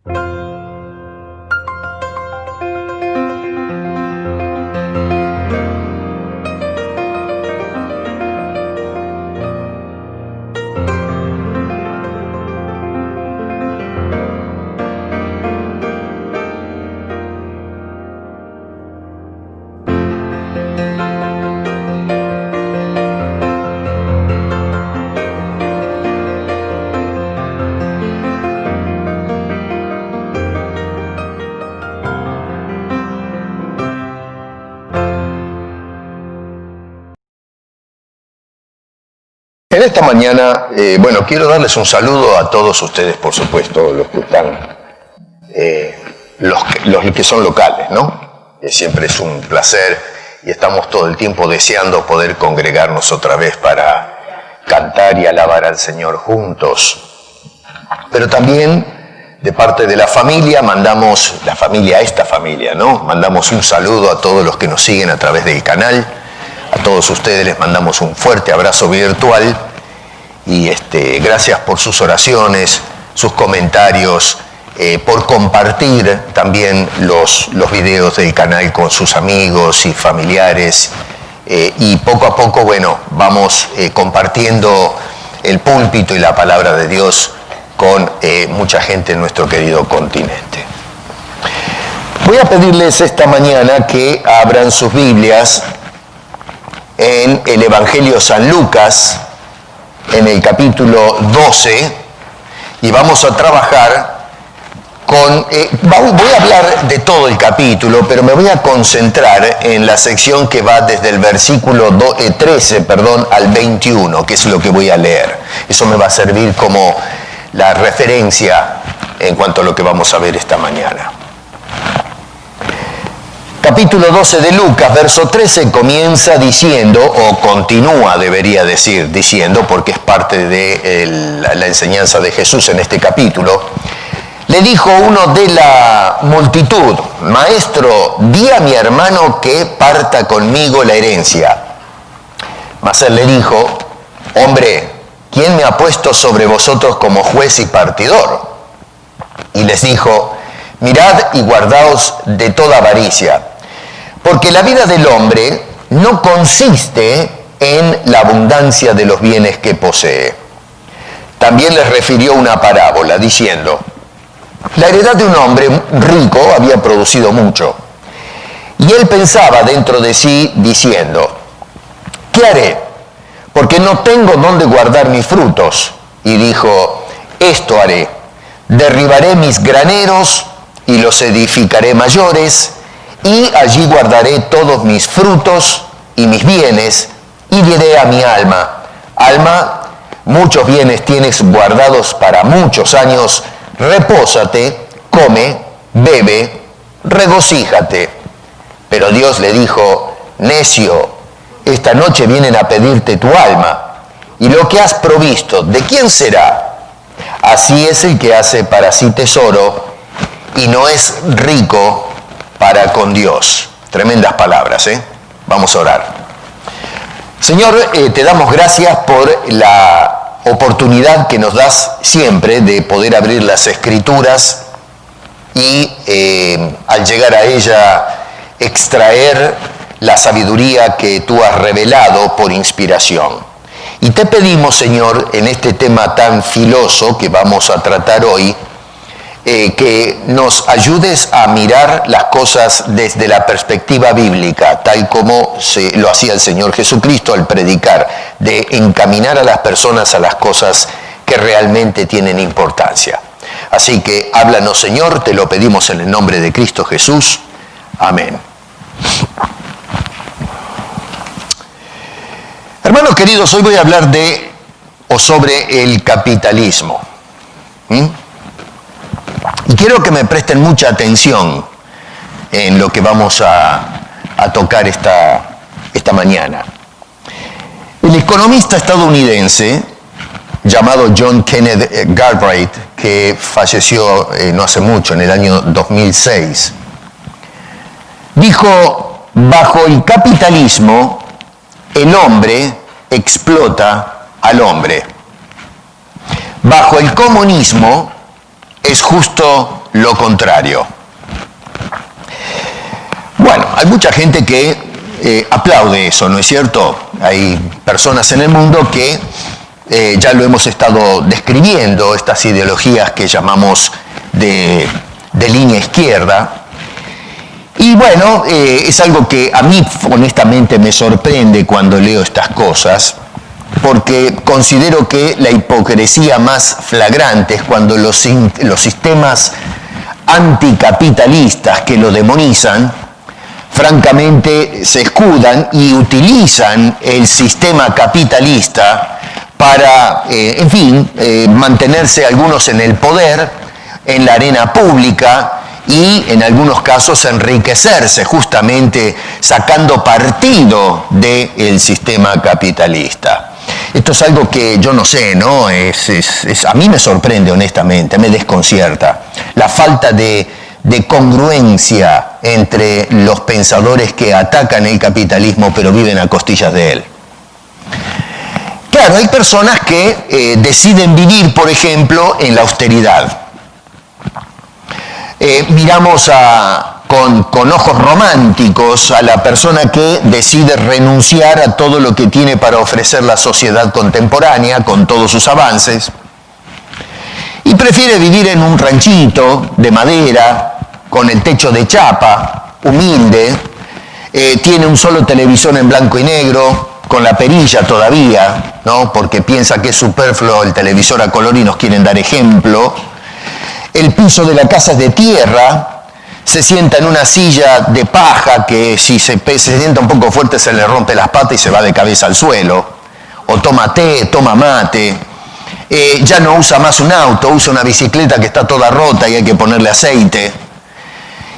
En esta mañana, quiero darles un saludo a todos ustedes, por supuesto, los que están, los que son locales, ¿no? Siempre es un placer y estamos todo el tiempo deseando poder congregarnos otra vez para cantar y alabar al Señor juntos. Pero también, de parte de la familia, mandamos un saludo a todos los que nos siguen a través del canal. A todos ustedes les mandamos un fuerte abrazo virtual y gracias por sus oraciones, sus comentarios, por compartir también los videos del canal con sus amigos y familiares y poco a poco, vamos compartiendo el púlpito y la palabra de Dios con mucha gente en nuestro querido continente. Voy a pedirles esta mañana que abran sus Biblias en el Evangelio San Lucas, en el capítulo 12, y vamos a trabajar con... voy a hablar de todo el capítulo, pero me voy a concentrar en la sección que va desde el versículo 13 al 21, que es lo que voy a leer. Eso me va a servir como la referencia en cuanto a lo que vamos a ver esta mañana. Capítulo 12 de Lucas, verso 13, comienza diciendo, o continúa, debería decir, diciendo, porque es parte de la enseñanza de Jesús en este capítulo. Le dijo uno de la multitud: Maestro, di a mi hermano que parta conmigo la herencia. Mas él le dijo: Hombre, ¿quién me ha puesto sobre vosotros como juez y partidor? Y les dijo: Mirad y guardaos de toda avaricia, porque la vida del hombre no consiste en la abundancia de los bienes que posee. También les refirió una parábola, diciendo: La heredad de un hombre rico había producido mucho, y él pensaba dentro de sí, diciendo: ¿Qué haré? Porque no tengo dónde guardar mis frutos. Y dijo: Esto haré, derribaré mis graneros y los edificaré mayores, y allí guardaré todos mis frutos y mis bienes, y diré a mi alma: Alma, muchos bienes tienes guardados para muchos años, repósate, come, bebe, regocíjate. Pero Dios le dijo: Necio, esta noche vienen a pedirte tu alma, y lo que has provisto, ¿de quién será? Así es el que hace para sí tesoro y no es rico para con Dios. Tremendas palabras, ¿eh? Vamos a orar. Señor, te damos gracias por la oportunidad que nos das siempre de poder abrir las Escrituras y al llegar a ella extraer la sabiduría que tú has revelado por inspiración. Y te pedimos, Señor, en este tema tan filoso que vamos a tratar hoy, que nos ayudes a mirar las cosas desde la perspectiva bíblica, tal como lo hacía el Señor Jesucristo al predicar, de encaminar a las personas a las cosas que realmente tienen importancia. Así que háblanos, Señor, te lo pedimos en el nombre de Cristo Jesús. Amén. Hermanos queridos, hoy voy a hablar sobre el capitalismo. Y quiero que me presten mucha atención en lo que vamos a tocar esta mañana. El economista estadounidense llamado John Kenneth Galbraith, que falleció no hace mucho, en el año 2006, dijo: bajo el capitalismo, el hombre explota al hombre. Bajo el comunismo, es justo lo contrario. Bueno, hay mucha gente que aplaude eso, ¿no es cierto? Hay personas en el mundo que ya lo hemos estado describiendo, estas ideologías que llamamos de línea izquierda. Y bueno, es algo que a mí honestamente me sorprende cuando leo estas cosas, porque considero que la hipocresía más flagrante es cuando los sistemas anticapitalistas que lo demonizan, francamente se escudan y utilizan el sistema capitalista para, mantenerse algunos en el poder, en la arena pública, y en algunos casos enriquecerse justamente sacando partido del sistema capitalista. Esto es algo que yo no sé, ¿no? A mí me sorprende honestamente, me desconcierta. La falta de congruencia entre los pensadores que atacan el capitalismo pero viven a costillas de él. Claro, hay personas que deciden vivir, por ejemplo, en la austeridad. Miramos con ojos románticos a la persona que decide renunciar a todo lo que tiene para ofrecer la sociedad contemporánea, con todos sus avances, y prefiere vivir en un ranchito de madera, con el techo de chapa, humilde, tiene un solo televisor en blanco y negro, con la perilla todavía, ¿no? Porque piensa que es superfluo el televisor a color y nos quieren dar ejemplo. El piso de la casa es de tierra, se sienta en una silla de paja que si se sienta un poco fuerte se le rompe las patas y se va de cabeza al suelo. O toma té, toma mate. Ya no usa más un auto, usa una bicicleta que está toda rota y hay que ponerle aceite.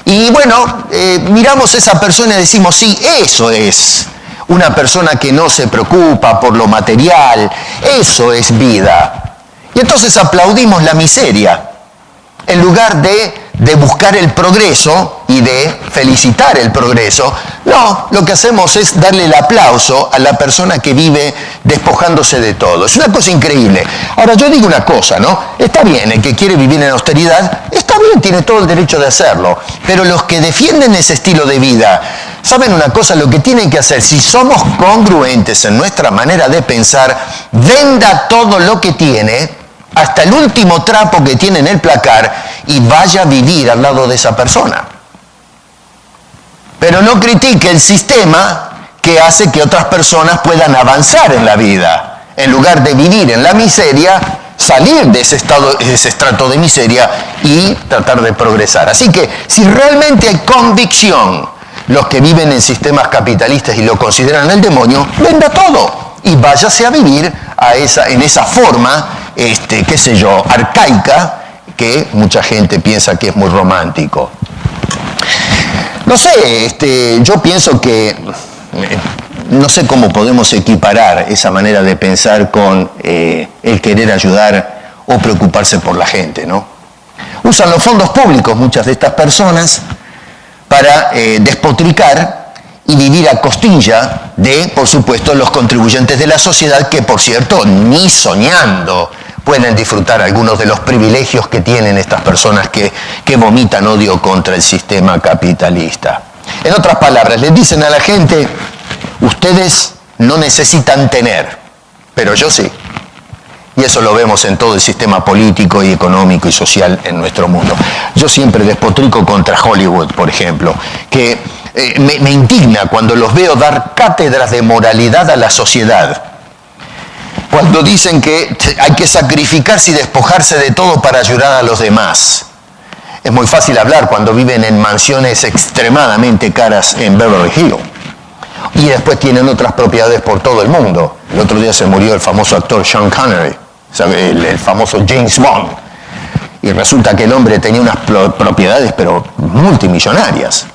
Y bueno, miramos a esa persona y decimos, sí, eso es una persona que no se preocupa por lo material, eso es vida. Y entonces aplaudimos la miseria, en lugar de buscar el progreso y de felicitar el progreso. No, lo que hacemos es darle el aplauso a la persona que vive despojándose de todo. Es una cosa increíble. Ahora, yo digo una cosa, ¿no? Está bien, el que quiere vivir en austeridad, está bien, tiene todo el derecho de hacerlo. Pero los que defienden ese estilo de vida, ¿saben una cosa? Lo que tienen que hacer, si somos congruentes en nuestra manera de pensar, venda todo lo que tiene, hasta el último trapo que tiene en el placar, y vaya a vivir al lado de esa persona. Pero no critique el sistema que hace que otras personas puedan avanzar en la vida. En lugar de vivir en la miseria, salir de ese estrato de miseria y tratar de progresar. Así que, si realmente hay convicción, los que viven en sistemas capitalistas y lo consideran el demonio, venda todo y váyase a vivir en esa forma, arcaica, que mucha gente piensa que es muy romántico. No sé, yo pienso que, no sé cómo podemos equiparar esa manera de pensar con el querer ayudar o preocuparse por la gente, ¿no? Usan los fondos públicos muchas de estas personas para despotricar y vivir a costilla de, por supuesto, los contribuyentes de la sociedad que, por cierto, ni soñando pueden disfrutar algunos de los privilegios que tienen estas personas que vomitan odio contra el sistema capitalista. En otras palabras, les dicen a la gente, ustedes no necesitan tener, pero yo sí. Y eso lo vemos en todo el sistema político y económico y social en nuestro mundo. Yo siempre despotrico contra Hollywood, por ejemplo, que me indigna cuando los veo dar cátedras de moralidad a la sociedad. Cuando dicen que hay que sacrificarse y despojarse de todo para ayudar a los demás. Es muy fácil hablar cuando viven en mansiones extremadamente caras en Beverly Hills. Y después tienen otras propiedades por todo el mundo. El otro día se murió el famoso actor Sean Connery, el famoso James Bond. Y resulta que el hombre tenía unas propiedades, pero multimillonarias.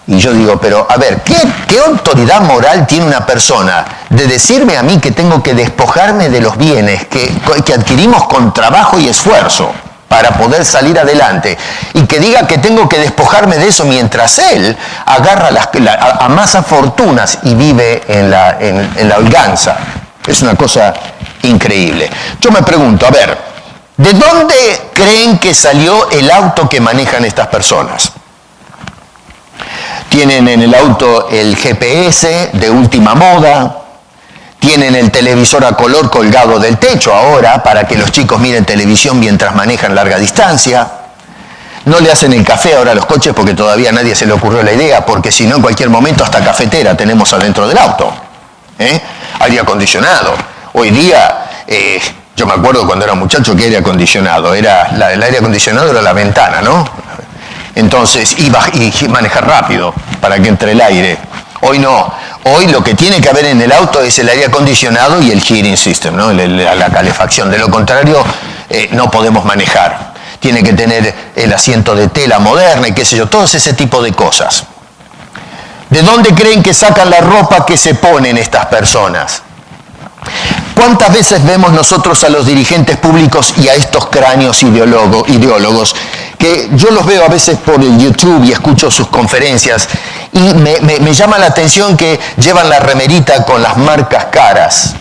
Y yo digo, pero a ver, ¿qué autoridad moral tiene una persona de decirme a mí que tengo que despojarme de los bienes que adquirimos con trabajo y esfuerzo para poder salir adelante, y que diga que tengo que despojarme de eso mientras él agarra amasa fortunas y vive en la holganza? Es una cosa increíble. Yo me pregunto, a ver, ¿De dónde creen que salió el auto que manejan estas personas? Tienen en el auto el GPS de última moda, tienen el televisor a color colgado del techo ahora para que los chicos miren televisión mientras manejan larga distancia. No le hacen el café ahora a los coches porque todavía a nadie se le ocurrió la idea, porque si no en cualquier momento hasta cafetera tenemos adentro del auto. Aire acondicionado. Hoy día, yo me acuerdo cuando era muchacho que aire acondicionado, el aire acondicionado era la ventana, ¿no? Entonces iba y manejar rápido para que entre el aire. Hoy no. Hoy lo que tiene que haber en el auto es el aire acondicionado y el heating system, ¿no? La calefacción. De lo contrario, no podemos manejar. Tiene que tener el asiento de tela moderna y qué sé yo, todo ese tipo de cosas. ¿De dónde creen que sacan la ropa que se ponen estas personas? ¿Cuántas veces vemos nosotros a los dirigentes públicos y a estos cráneos ideólogos que yo los veo a veces por el YouTube y escucho sus conferencias y me llama la atención que llevan la remerita con las marcas caras?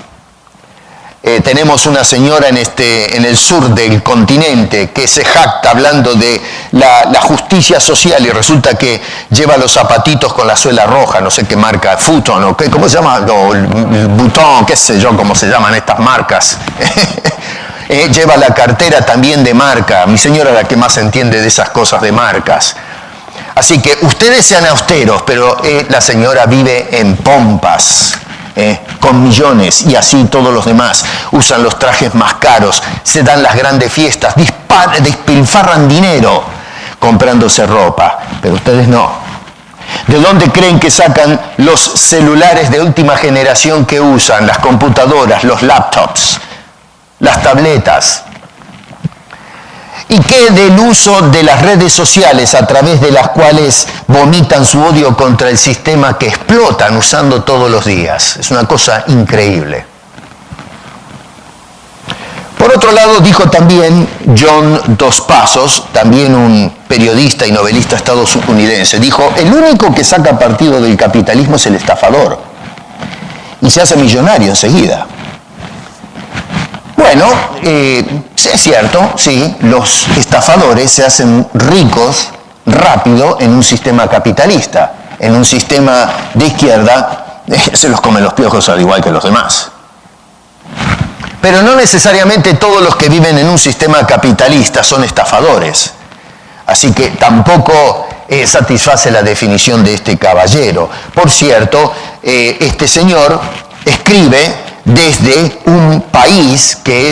Tenemos una señora en el sur del continente que se jacta hablando de la justicia social y resulta que lleva los zapatitos con la suela roja, no sé qué marca, Futon o qué, ¿cómo se llama? Button, qué sé yo, cómo se llaman estas marcas. Lleva la cartera también de marca. Mi señora es la que más entiende de esas cosas de marcas. Así que ustedes sean austeros, pero la señora vive en pompas. Con millones y así todos los demás usan los trajes más caros, se dan las grandes fiestas, despilfarran dinero comprándose ropa, pero ustedes no. ¿De dónde creen que sacan los celulares de última generación que usan, las computadoras, los laptops, las tabletas? ¿Y qué del uso de las redes sociales a través de las cuales vomitan su odio contra el sistema que explotan usando todos los días? Es una cosa increíble. Por otro lado, dijo también John Dos Passos, también un periodista y novelista estadounidense, dijo, el único que saca partido del capitalismo es el estafador y se hace millonario enseguida. Bueno, es cierto, sí, los estafadores se hacen ricos rápido en un sistema capitalista. En un sistema de izquierda se los comen los piojos al igual que los demás. Pero no necesariamente todos los que viven en un sistema capitalista son estafadores. Así que tampoco satisface la definición de este caballero. Por cierto, este señor escribe desde un país que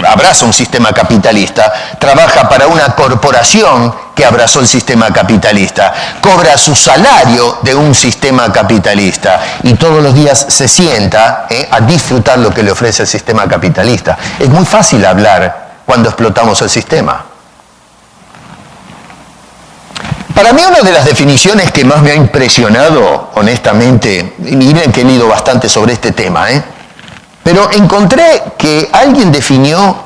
abraza un sistema capitalista, trabaja para una corporación que abrazó el sistema capitalista, cobra su salario de un sistema capitalista y todos los días se sienta a disfrutar lo que le ofrece el sistema capitalista. Es muy fácil hablar cuando explotamos el sistema. Para mí una de las definiciones que más me ha impresionado, honestamente, y miren que he leído bastante sobre este tema, pero encontré que alguien definió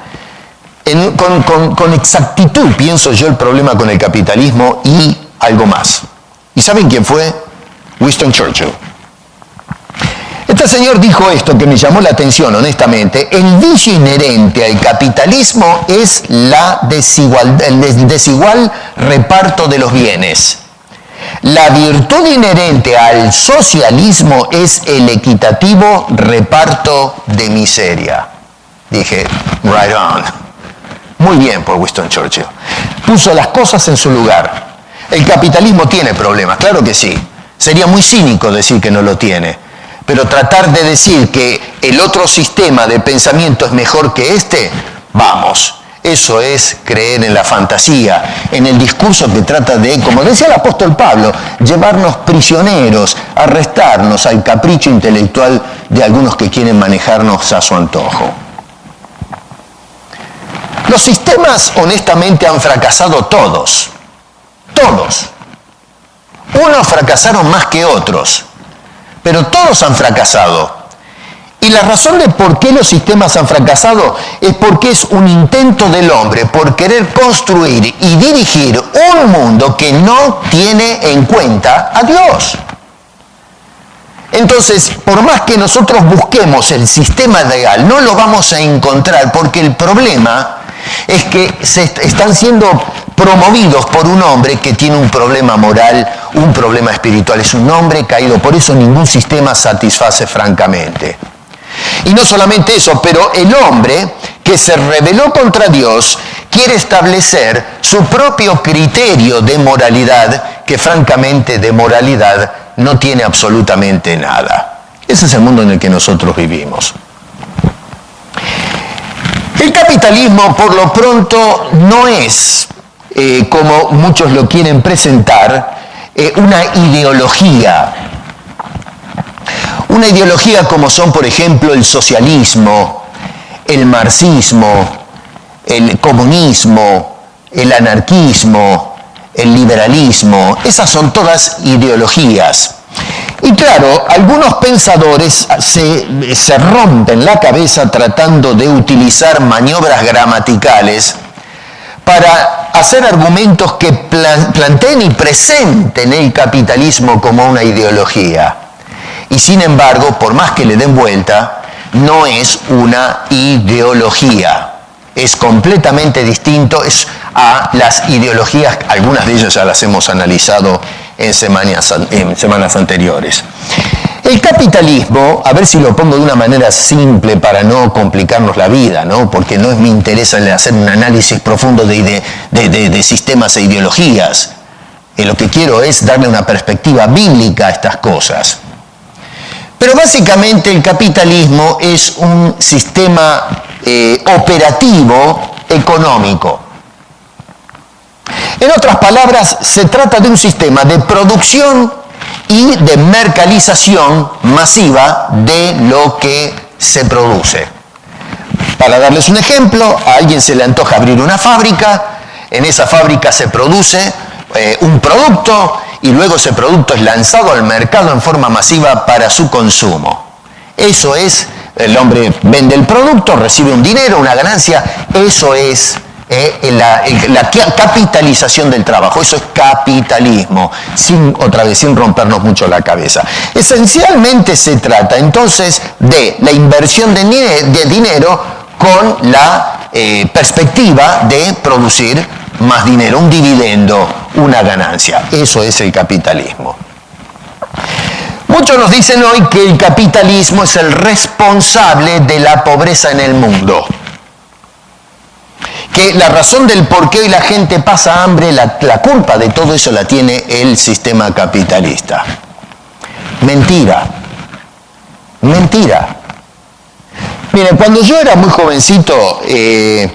con exactitud, pienso yo, el problema con el capitalismo y algo más. ¿Y saben quién fue? Winston Churchill. Este señor dijo esto que me llamó la atención, honestamente. El vicio inherente al capitalismo es el desigual reparto de los bienes. La virtud inherente al socialismo es el equitativo reparto de miseria. Dije, right on. Muy bien por Winston Churchill. Puso las cosas en su lugar. El capitalismo tiene problemas, claro que sí. Sería muy cínico decir que no lo tiene. Pero tratar de decir que el otro sistema de pensamiento es mejor que este, vamos. Eso es creer en la fantasía, en el discurso que trata de, como decía el apóstol Pablo, llevarnos prisioneros, arrestarnos al capricho intelectual de algunos que quieren manejarnos a su antojo. Los sistemas, honestamente, han fracasado todos. Todos. Unos fracasaron más que otros, pero todos han fracasado. Y la razón de por qué los sistemas han fracasado es porque es un intento del hombre por querer construir y dirigir un mundo que no tiene en cuenta a Dios. Entonces, por más que nosotros busquemos el sistema ideal, no lo vamos a encontrar porque el problema es que están siendo promovidos por un hombre que tiene un problema moral, un problema espiritual. Es un hombre caído, por eso ningún sistema satisface francamente. Y no solamente eso, pero el hombre que se rebeló contra Dios quiere establecer su propio criterio de moralidad, que francamente de moralidad no tiene absolutamente nada. Ese es el mundo en el que nosotros vivimos. El capitalismo, por lo pronto, no es, como muchos lo quieren presentar, una ideología. Una ideología como son, por ejemplo, el socialismo, el marxismo, el comunismo, el anarquismo, el liberalismo. Esas son todas ideologías. Y claro, algunos pensadores se rompen la cabeza tratando de utilizar maniobras gramaticales para hacer argumentos que planteen y presenten el capitalismo como una ideología. Y sin embargo, por más que le den vuelta, no es una ideología. Es completamente distinto a las ideologías, algunas de ellas ya las hemos analizado en semanas anteriores. El capitalismo, a ver si lo pongo de una manera simple para no complicarnos la vida, ¿no? Porque no es mi interés hacer un análisis profundo de sistemas e ideologías. Lo que quiero es darle una perspectiva bíblica a estas cosas. Pero básicamente el capitalismo es un sistema operativo económico. En otras palabras, se trata de un sistema de producción y de mercantilización masiva de lo que se produce. Para darles un ejemplo, a alguien se le antoja abrir una fábrica, en esa fábrica se produce un producto y luego ese producto es lanzado al mercado en forma masiva para su consumo. Eso es, el hombre vende el producto, recibe un dinero, una ganancia, eso es la capitalización del trabajo. Eso es capitalismo, sin rompernos mucho la cabeza. Esencialmente se trata entonces de la inversión de dinero con la perspectiva de producir más dinero, un dividendo, una ganancia. Eso es el capitalismo. Muchos nos dicen hoy que el capitalismo es el responsable de la pobreza en el mundo. Que la razón del por qué hoy la gente pasa hambre, la culpa de todo eso la tiene el sistema capitalista. Mentira. Mentira. Miren, cuando yo era muy jovencito,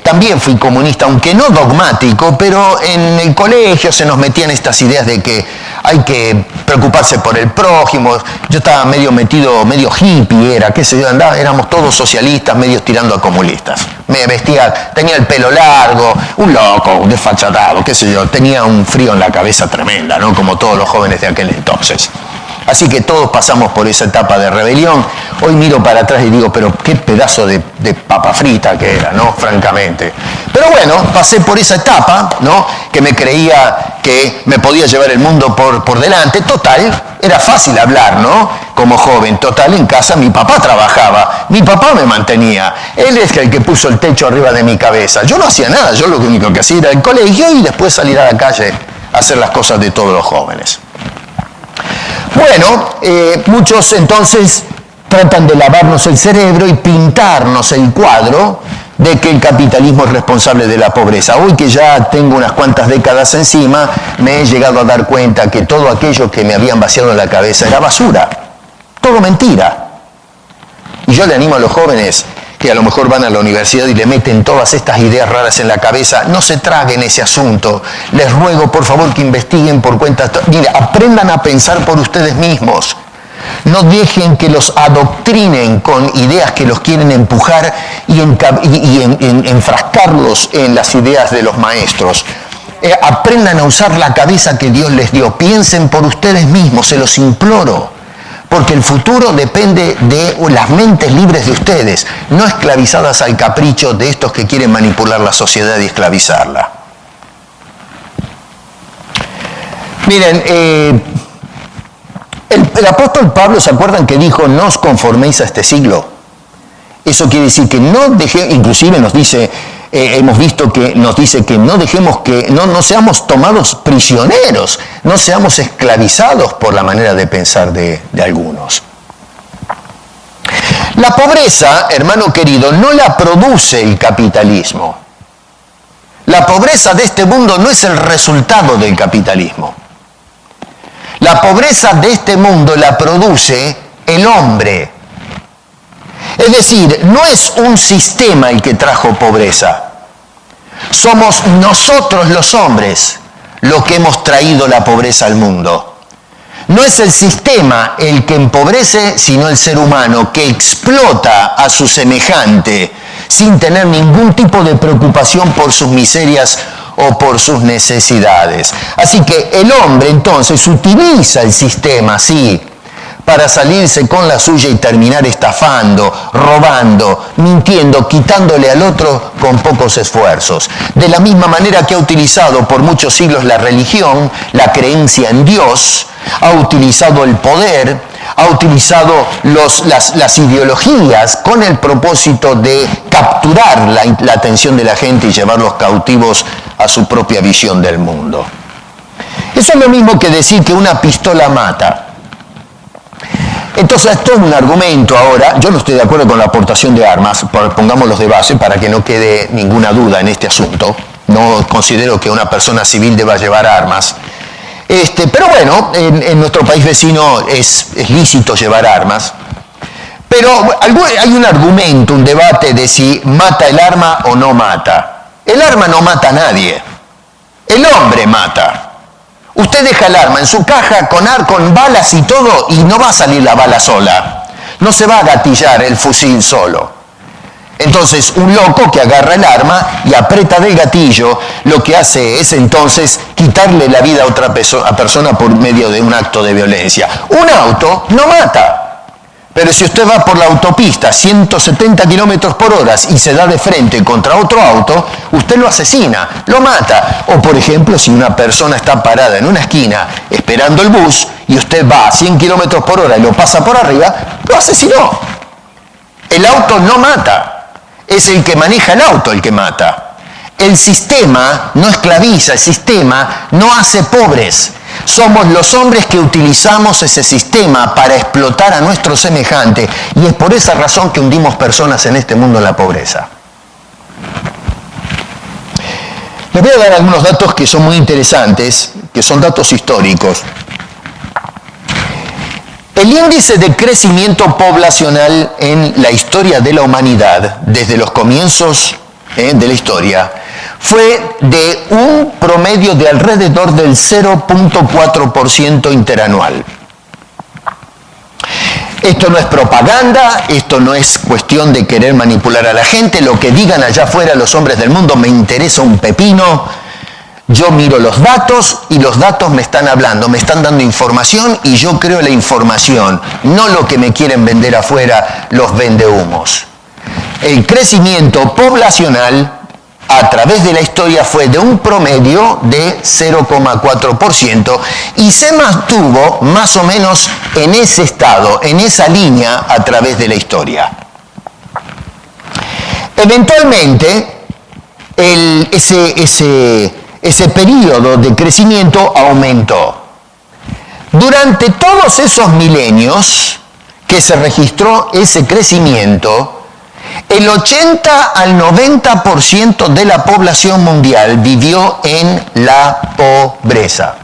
también fui comunista, aunque no dogmático, pero en el colegio se nos metían estas ideas de que hay que preocuparse por el prójimo. Yo estaba medio metido, medio hippie qué sé yo, éramos todos socialistas, medio tirando a comunistas. Me vestía, tenía el pelo largo, un loco, un desfachatado, qué sé yo, tenía un frío en la cabeza tremenda, ¿no? Como todos los jóvenes de aquel entonces. Así que todos pasamos por esa etapa de rebelión. Hoy miro para atrás y digo, pero qué pedazo de papa frita que era, ¿no? Francamente. Pero bueno, pasé por esa etapa, ¿no? Que me creía que me podía llevar el mundo por delante. Total, era fácil hablar, ¿no? Como joven. Total, en casa mi papá trabajaba. Mi papá me mantenía. Él es el que puso el techo arriba de mi cabeza. Yo no hacía nada. Yo lo único que hacía era el colegio y después salir a la calle a hacer las cosas de todos los jóvenes. Bueno, muchos entonces tratan de lavarnos el cerebro y pintarnos el cuadro de que el capitalismo es responsable de la pobreza. Hoy que ya tengo unas cuantas décadas encima, me he llegado a dar cuenta que todo aquello que me habían vaciado en la cabeza era basura, todo mentira. Y yo le animo a los jóvenes que a lo mejor van a la universidad y le meten todas estas ideas raras en la cabeza, no se traguen ese asunto. Les ruego, por favor, que investiguen por cuenta. Mire, aprendan a pensar por ustedes mismos. No dejen que los adoctrinen con ideas que los quieren empujar y enfrascarlos en las ideas de los maestros. Aprendan a usar la cabeza que Dios les dio. Piensen por ustedes mismos, se los imploro. Porque el futuro depende de las mentes libres de ustedes, no esclavizadas al capricho de estos que quieren manipular la sociedad y esclavizarla. Miren, el apóstol Pablo, ¿se acuerdan que dijo, no os conforméis a este siglo? Eso quiere decir que no dejéis, inclusive nos dice hemos visto que nos dice que no dejemos que, no seamos tomados prisioneros, no seamos esclavizados por la manera de pensar de algunos. La pobreza, hermano querido, no la produce el capitalismo. La pobreza de este mundo no es el resultado del capitalismo. La pobreza de este mundo la produce el hombre. Es decir, no es un sistema el que trajo pobreza. Somos nosotros los hombres los que hemos traído la pobreza al mundo. No es el sistema el que empobrece, sino el ser humano que explota a su semejante sin tener ningún tipo de preocupación por sus miserias o por sus necesidades. Así que el hombre entonces utiliza el sistema, sí, para salirse con la suya y terminar estafando, robando, mintiendo, quitándole al otro con pocos esfuerzos. De la misma manera que ha utilizado por muchos siglos la religión, la creencia en Dios, ha utilizado el poder, ha utilizado las ideologías con el propósito de capturar la atención de la gente y llevarlos cautivos a su propia visión del mundo. Eso es lo mismo que decir que una pistola mata. Entonces, esto es un argumento ahora. Yo no estoy de acuerdo con la aportación de armas, pongámoslos de base para que no quede ninguna duda en este asunto. No considero que una persona civil deba llevar armas. Pero bueno, en nuestro país vecino es lícito llevar armas. Pero hay un argumento, un debate de si mata el arma o no mata. El arma no mata a nadie. El hombre mata. Usted deja el arma en su caja con balas y todo y no va a salir la bala sola. No se va a gatillar el fusil solo. Entonces, un loco que agarra el arma y aprieta del gatillo, lo que hace es entonces quitarle la vida a otra persona por medio de un acto de violencia. Un auto no mata. Pero si usted va por la autopista 170 kilómetros por hora y se da de frente contra otro auto, usted lo asesina, lo mata. O por ejemplo, si una persona está parada en una esquina esperando el bus y usted va a 100 kilómetros por hora y lo pasa por arriba, lo asesinó. El auto no mata, es el que maneja el auto el que mata. El sistema no esclaviza, el sistema no hace pobres. Somos los hombres que utilizamos ese sistema para explotar a nuestro semejante y es por esa razón que hundimos personas en este mundo en la pobreza. Les voy a dar algunos datos que son muy interesantes, que son datos históricos. El índice de crecimiento poblacional en la historia de la humanidad, desde los comienzos de la historia, fue de un promedio de alrededor del 0.4% interanual. Esto no es propaganda, esto no es cuestión de querer manipular a la gente, lo que digan allá afuera los hombres del mundo me interesa un pepino. Yo miro los datos y los datos me están hablando, me están dando información y yo creo la información, no lo que me quieren vender afuera los vendehumos. El crecimiento poblacional a través de la historia fue de un promedio de 0,4% y se mantuvo más o menos en ese estado, en esa línea a través de la historia. Eventualmente, ese periodo de crecimiento aumentó. Durante todos esos milenios que se registró ese crecimiento, el 80 al 90% de la población mundial vivió en la pobreza.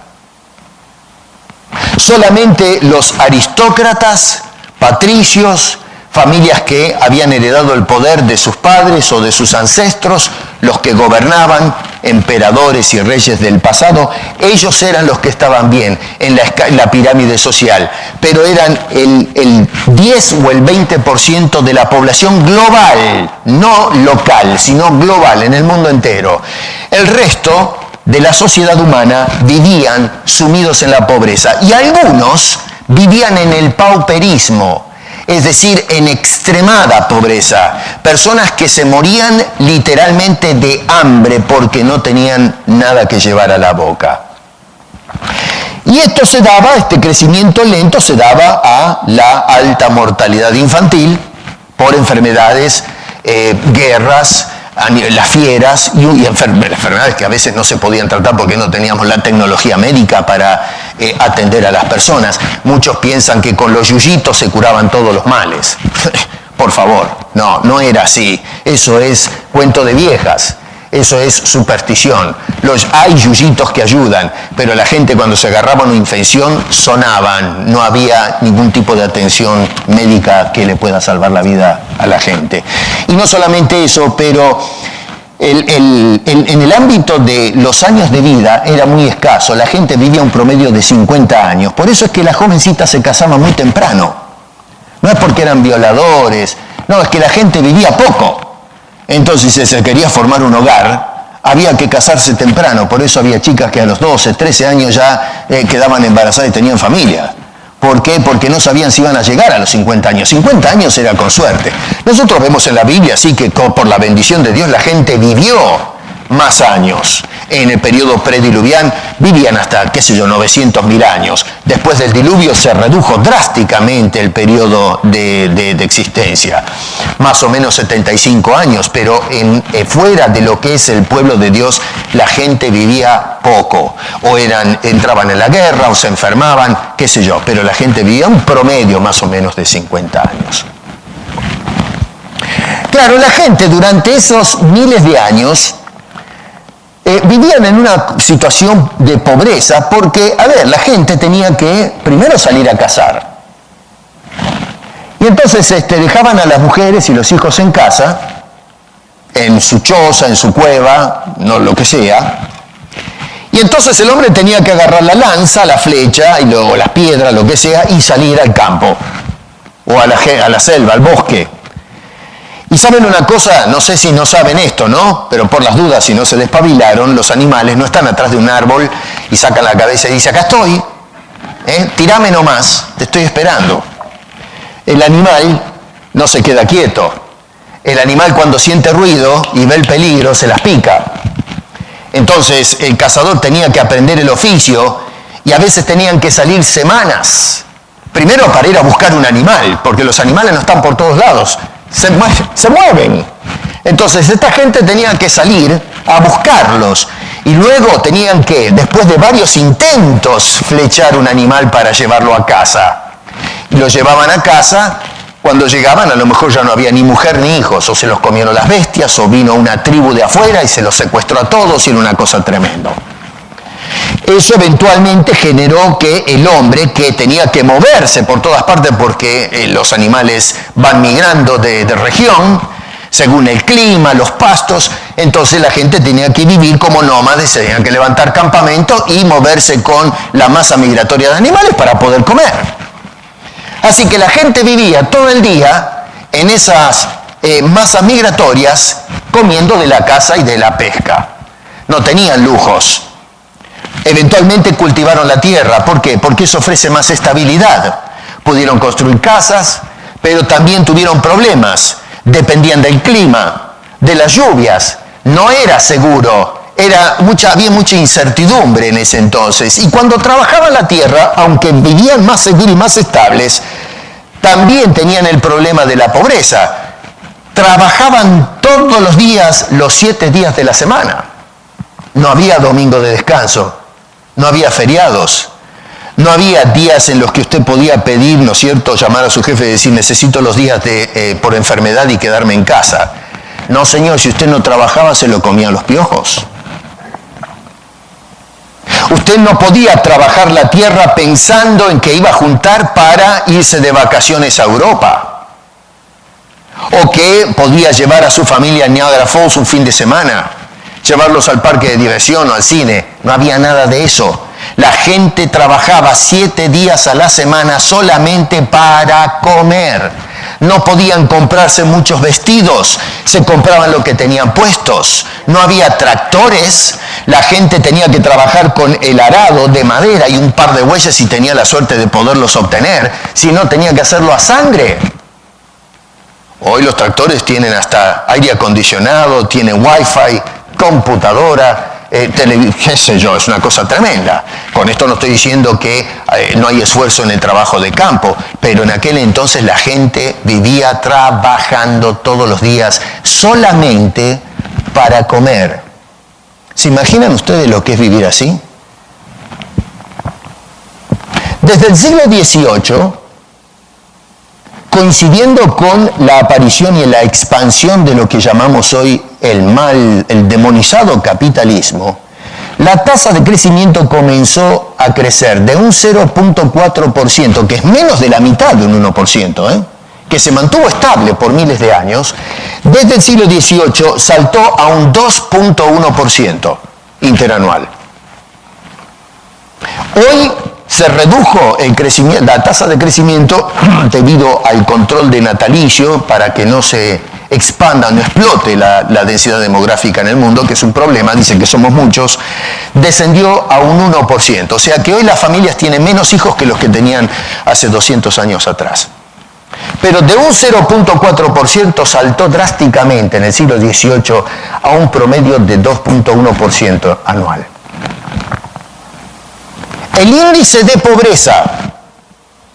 Solamente los aristócratas, patricios, familias que habían heredado el poder de sus padres o de sus ancestros, los que gobernaban, emperadores y reyes del pasado, ellos eran los que estaban bien en la pirámide social, pero eran el 10 o el 20% de la población global, no local, sino global, en el mundo entero. El resto de la sociedad humana vivían sumidos en la pobreza y algunos vivían en el pauperismo, es decir, en extremada pobreza, personas que se morían literalmente de hambre porque no tenían nada que llevar a la boca. Y esto este crecimiento lento se daba a la alta mortalidad infantil por enfermedades, guerras, las fieras y enfermedades que a veces no se podían tratar porque no teníamos la tecnología médica para atender a las personas. Muchos piensan que con los yuyitos se curaban todos los males. Por favor, no era así. Eso es cuento de viejas. Eso es superstición. Hay yuyitos que ayudan, pero la gente cuando se agarraba una infección sonaban. No había ningún tipo de atención médica que le pueda salvar la vida a la gente. Y no solamente eso, pero en el ámbito de los años de vida era muy escaso. La gente vivía un promedio de 50 años. Por eso es que las jovencitas se casaban muy temprano. No es porque eran violadores, no, es que la gente vivía poco. Entonces, si se quería formar un hogar, había que casarse temprano. Por eso había chicas que a los 12, 13 años ya quedaban embarazadas y tenían familia. ¿Por qué? Porque no sabían si iban a llegar a los 50 años. 50 años era con suerte. Nosotros vemos en la Biblia, así que por la bendición de Dios, la gente vivió más años. En el periodo prediluviano vivían hasta, 900.000 años. Después del diluvio se redujo drásticamente el periodo de existencia. Más o menos 75 años, pero fuera de lo que es el pueblo de Dios, la gente vivía poco. O entraban en la guerra, o se enfermaban, pero la gente vivía un promedio más o menos de 50 años. Claro, la gente durante esos miles de años vivían en una situación de pobreza porque, la gente tenía que primero salir a cazar. Y entonces dejaban a las mujeres y los hijos en casa, en su choza, en su cueva, no lo que sea. Y entonces el hombre tenía que agarrar la lanza, la flecha, y luego las piedras, lo que sea, y salir al campo, o a la selva, al bosque. Y saben una cosa, no sé si no saben esto, ¿no? Pero por las dudas, si no se despabilaron, los animales no están atrás de un árbol y sacan la cabeza y dicen, acá estoy, tirame nomás, te estoy esperando. El animal no se queda quieto. El animal cuando siente ruido y ve el peligro se las pica. Entonces el cazador tenía que aprender el oficio y a veces tenían que salir semanas. Primero para ir a buscar un animal, porque los animales no están por todos lados. Se mueven. Entonces esta gente tenía que salir a buscarlos y luego tenían que, después de varios intentos, flechar un animal para llevarlo a casa. Y lo llevaban a casa, cuando llegaban a lo mejor ya no había ni mujer ni hijos, o se los comieron las bestias, o vino una tribu de afuera y se los secuestró a todos y era una cosa tremenda. Eso eventualmente generó que el hombre, que tenía que moverse por todas partes porque los animales van migrando de región, según el clima, los pastos, entonces la gente tenía que vivir como nómades, se tenían que levantar campamentos y moverse con la masa migratoria de animales para poder comer. Así que la gente vivía todo el día en esas masas migratorias comiendo de la caza y de la pesca. No tenían lujos. Eventualmente cultivaron la tierra. ¿Por qué? Porque eso ofrece más estabilidad. Pudieron construir casas, pero también tuvieron problemas. Dependían del clima, de las lluvias. No era seguro. Había mucha incertidumbre en ese entonces. Y cuando trabajaban la tierra, aunque vivían más seguros y más estables, también tenían el problema de la pobreza. Trabajaban todos los días, los 7 días de la semana. No había domingo de descanso. No había feriados, no había días en los que usted podía pedir, ¿no es cierto?, llamar a su jefe y decir, necesito los días por enfermedad y quedarme en casa. No, señor, si usted no trabajaba, se lo comían los piojos. Usted no podía trabajar la tierra pensando en que iba a juntar para irse de vacaciones a Europa. O que podía llevar a su familia a Niagara Falls un fin de semana. Llevarlos al parque de diversión o al cine. No había nada de eso. La gente trabajaba 7 días a la semana solamente para comer. No podían comprarse muchos vestidos, se compraban lo que tenían puestos. No había tractores, la gente tenía que trabajar con el arado de madera y un par de bueyes si tenía la suerte de poderlos obtener. Si no, tenía que hacerlo a sangre. Hoy los tractores tienen hasta aire acondicionado, tienen wifi, computadora, qué sé yo, es una cosa tremenda. Con esto no estoy diciendo que no hay esfuerzo en el trabajo de campo, pero en aquel entonces la gente vivía trabajando todos los días solamente para comer. ¿Se imaginan ustedes lo que es vivir así? Desde el siglo XVIII, coincidiendo con la aparición y la expansión de lo que llamamos hoy el demonizado capitalismo, la tasa de crecimiento comenzó a crecer de un 0.4%, que es menos de la mitad de un 1%, que se mantuvo estable por miles de años. Desde el siglo XVIII saltó a un 2.1% interanual. Hoy se redujo la tasa de crecimiento debido al control de natalicio para que no se expanda, no explote la densidad demográfica en el mundo, que es un problema, dicen que somos muchos, descendió a un 1%. O sea que hoy las familias tienen menos hijos que los que tenían hace 200 años atrás. Pero de un 0.4% saltó drásticamente en el siglo XVIII a un promedio de 2.1% anual. El índice de pobreza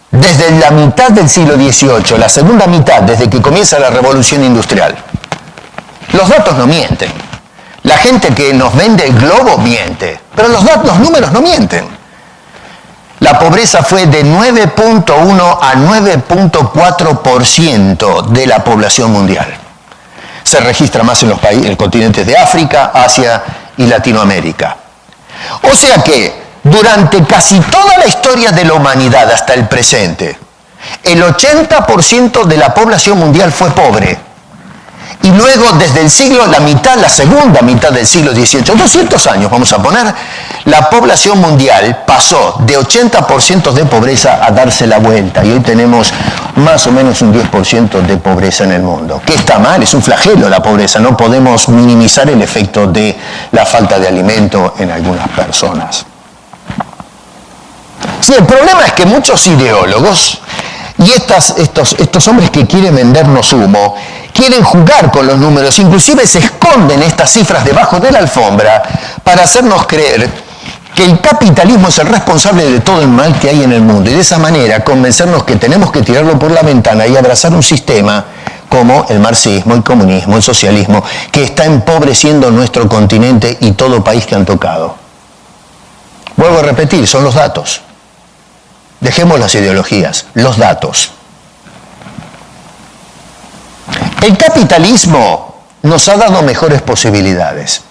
desde la mitad del siglo XVIII, la segunda mitad, desde que comienza la revolución industrial. Los datos no mienten. La gente que nos vende el globo miente, pero los números no mienten. La pobreza fue de 9.1 a 9.4% de la población mundial. Se registra más en los continentes de África, Asia y Latinoamérica. O sea que durante casi toda la historia de la humanidad hasta el presente, el 80% de la población mundial fue pobre. Y luego, desde la segunda mitad del siglo XVIII, 200 años vamos a poner, la población mundial pasó de 80% de pobreza a darse la vuelta. Y hoy tenemos más o menos un 10% de pobreza en el mundo. Que está mal, es un flagelo la pobreza. No podemos minimizar el efecto de la falta de alimento en algunas personas. Sí, el problema es que muchos ideólogos y estos hombres que quieren vendernos humo, quieren jugar con los números, inclusive se esconden estas cifras debajo de la alfombra para hacernos creer que el capitalismo es el responsable de todo el mal que hay en el mundo y de esa manera convencernos que tenemos que tirarlo por la ventana y abrazar un sistema como el marxismo, el comunismo, el socialismo, que está empobreciendo nuestro continente y todo país que han tocado. Vuelvo a repetir, son los datos. Dejemos las ideologías, los datos. El capitalismo nos ha dado mejores posibilidades.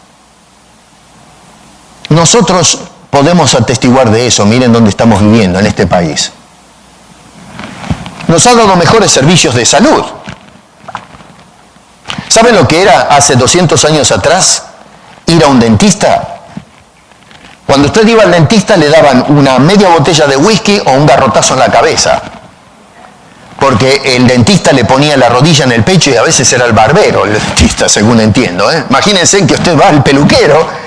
Nosotros podemos atestiguar de eso, miren dónde estamos viviendo, en este país. Nos ha dado mejores servicios de salud. ¿Saben lo que era hace 200 años atrás ir a un dentista? Cuando usted iba al dentista le daban una media botella de whisky o un garrotazo en la cabeza. Porque el dentista le ponía la rodilla en el pecho y a veces era el barbero, el dentista, según entiendo. Imagínense que usted va al peluquero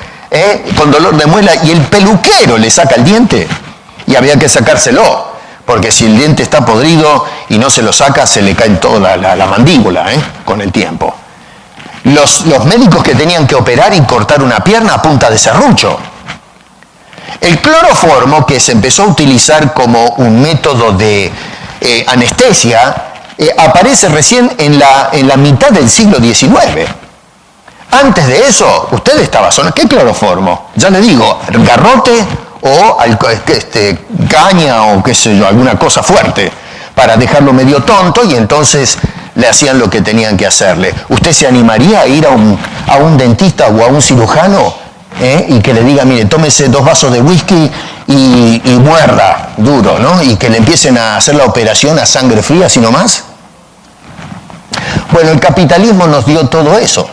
con dolor de muela y el peluquero le saca el diente y había que sacárselo. Porque si el diente está podrido y no se lo saca, se le cae toda la mandíbula con el tiempo. Los médicos que tenían que operar y cortar una pierna a punta de serrucho. El cloroformo, que se empezó a utilizar como un método de anestesia, aparece recién en la mitad del siglo XIX. Antes de eso, usted estaba solo. ¿Qué cloroformo? Ya le digo, garrote o caña o qué sé yo, alguna cosa fuerte para dejarlo medio tonto y entonces le hacían lo que tenían que hacerle. ¿Usted se animaría a ir a un dentista o a un cirujano y que le diga, mire, tómese 2 vasos de whisky y muerda duro, ¿no? Y que le empiecen a hacer la operación a sangre fría, sino más? Bueno, el capitalismo nos dio todo eso.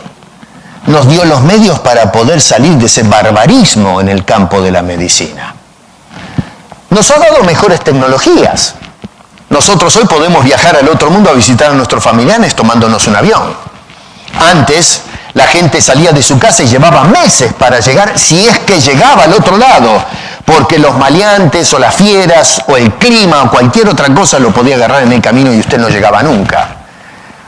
Nos dio los medios para poder salir de ese barbarismo en el campo de la medicina. Nos ha dado mejores tecnologías. Nosotros hoy podemos viajar al otro mundo a visitar a nuestros familiares tomándonos un avión. Antes, la gente salía de su casa y llevaba meses para llegar, si es que llegaba al otro lado, porque los maleantes o las fieras o el clima o cualquier otra cosa lo podía agarrar en el camino y usted no llegaba nunca.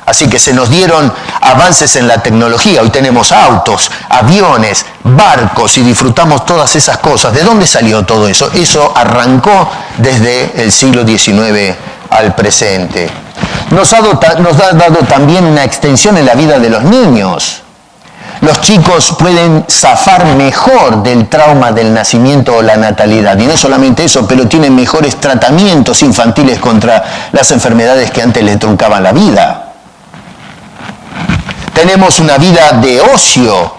Así que se nos dieron avances en la tecnología. Hoy tenemos autos, aviones, barcos y disfrutamos todas esas cosas. ¿De dónde salió todo eso? Eso arrancó desde el siglo XIX al presente. Nos ha dado también una extensión en la vida de los niños. Los chicos pueden zafar mejor del trauma del nacimiento o la natalidad. Y no solamente eso, pero tienen mejores tratamientos infantiles contra las enfermedades que antes les truncaban la vida. Tenemos una vida de ocio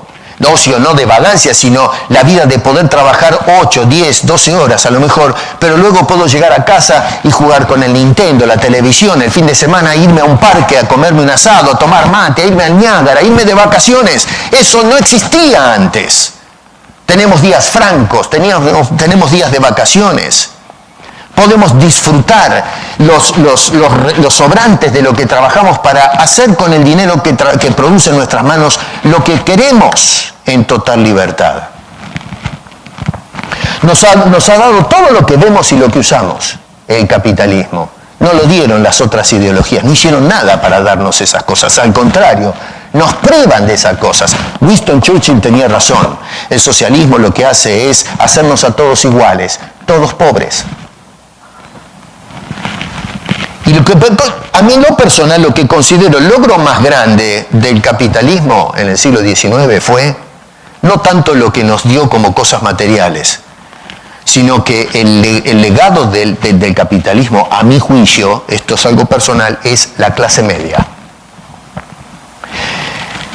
no de vagancia, sino la vida de poder trabajar 8, 10, 12 horas a lo mejor, pero luego puedo llegar a casa y jugar con el Nintendo, la televisión, el fin de semana irme a un parque a comerme un asado, a tomar mate, a irme al Niágara, a irme de vacaciones. Eso no existía antes. Tenemos días francos, tenemos días de vacaciones. Podemos disfrutar los sobrantes de lo que trabajamos para hacer con el dinero que produce en nuestras manos lo que queremos en total libertad. Nos ha dado todo lo que vemos y lo que usamos, el capitalismo. No lo dieron las otras ideologías, no hicieron nada para darnos esas cosas, al contrario, nos privan de esas cosas. Winston Churchill tenía razón, el socialismo lo que hace es hacernos a todos iguales, todos pobres. Y a mí en lo personal, lo que considero el logro más grande del capitalismo en el siglo XIX fue no tanto lo que nos dio como cosas materiales, sino que el legado del capitalismo, a mi juicio, esto es algo personal, es la clase media.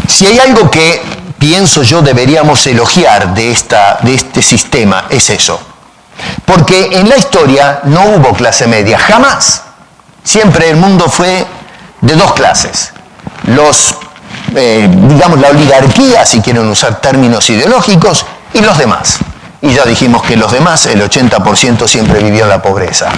Si hay algo que pienso yo deberíamos elogiar de este sistema, es eso. Porque en la historia no hubo clase media, jamás. Siempre el mundo fue de dos clases. La oligarquía, si quieren usar términos ideológicos, y los demás. Y ya dijimos que los demás, el 80% siempre vivió en la pobreza.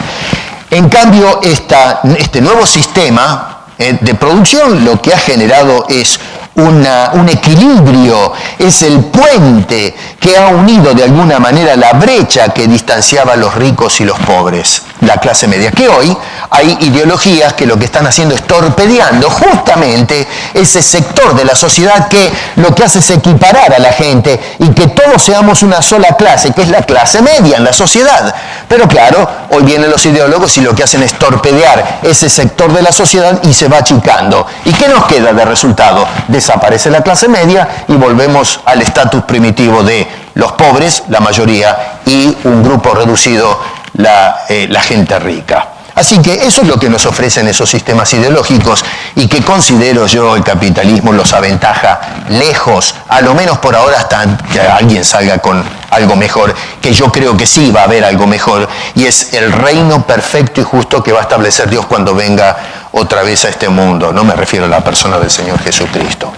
En cambio, este nuevo sistema de producción lo que ha generado es un equilibrio, es el puente que ha unido de alguna manera la brecha que distanciaba a los ricos y los pobres, la clase media, que hoy hay ideologías que lo que están haciendo es torpedeando justamente ese sector de la sociedad que lo que hace es equiparar a la gente y que todos seamos una sola clase, que es la clase media en la sociedad. Pero claro, hoy vienen los ideólogos y lo que hacen es torpedear ese sector de la sociedad y se va achicando. ¿Y qué nos queda de resultado? Desaparece la clase media y volvemos al estatus primitivo de los pobres, la mayoría, y un grupo reducido, la gente rica. Así que eso es lo que nos ofrecen esos sistemas ideológicos y que considero yo el capitalismo los aventaja lejos, a lo menos por ahora hasta que alguien salga con algo mejor, que yo creo que sí va a haber algo mejor, y es el reino perfecto y justo que va a establecer Dios cuando venga otra vez a este mundo. No me refiero a la persona del Señor Jesucristo.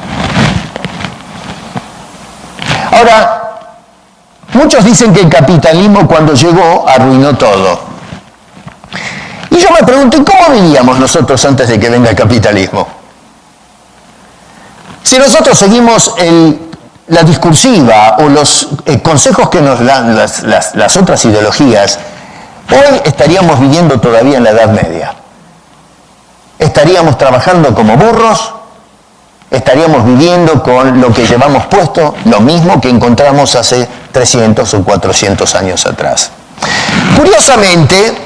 Ahora, muchos dicen que el capitalismo cuando llegó arruinó todo. Y yo me pregunto, ¿cómo vivíamos nosotros antes de que venga el capitalismo? Si nosotros seguimos la discursiva o los consejos que nos dan las otras ideologías, hoy estaríamos viviendo todavía en la Edad Media. Estaríamos trabajando como burros, estaríamos viviendo con lo que llevamos puesto, lo mismo que encontramos hace 300 o 400 años atrás. Curiosamente,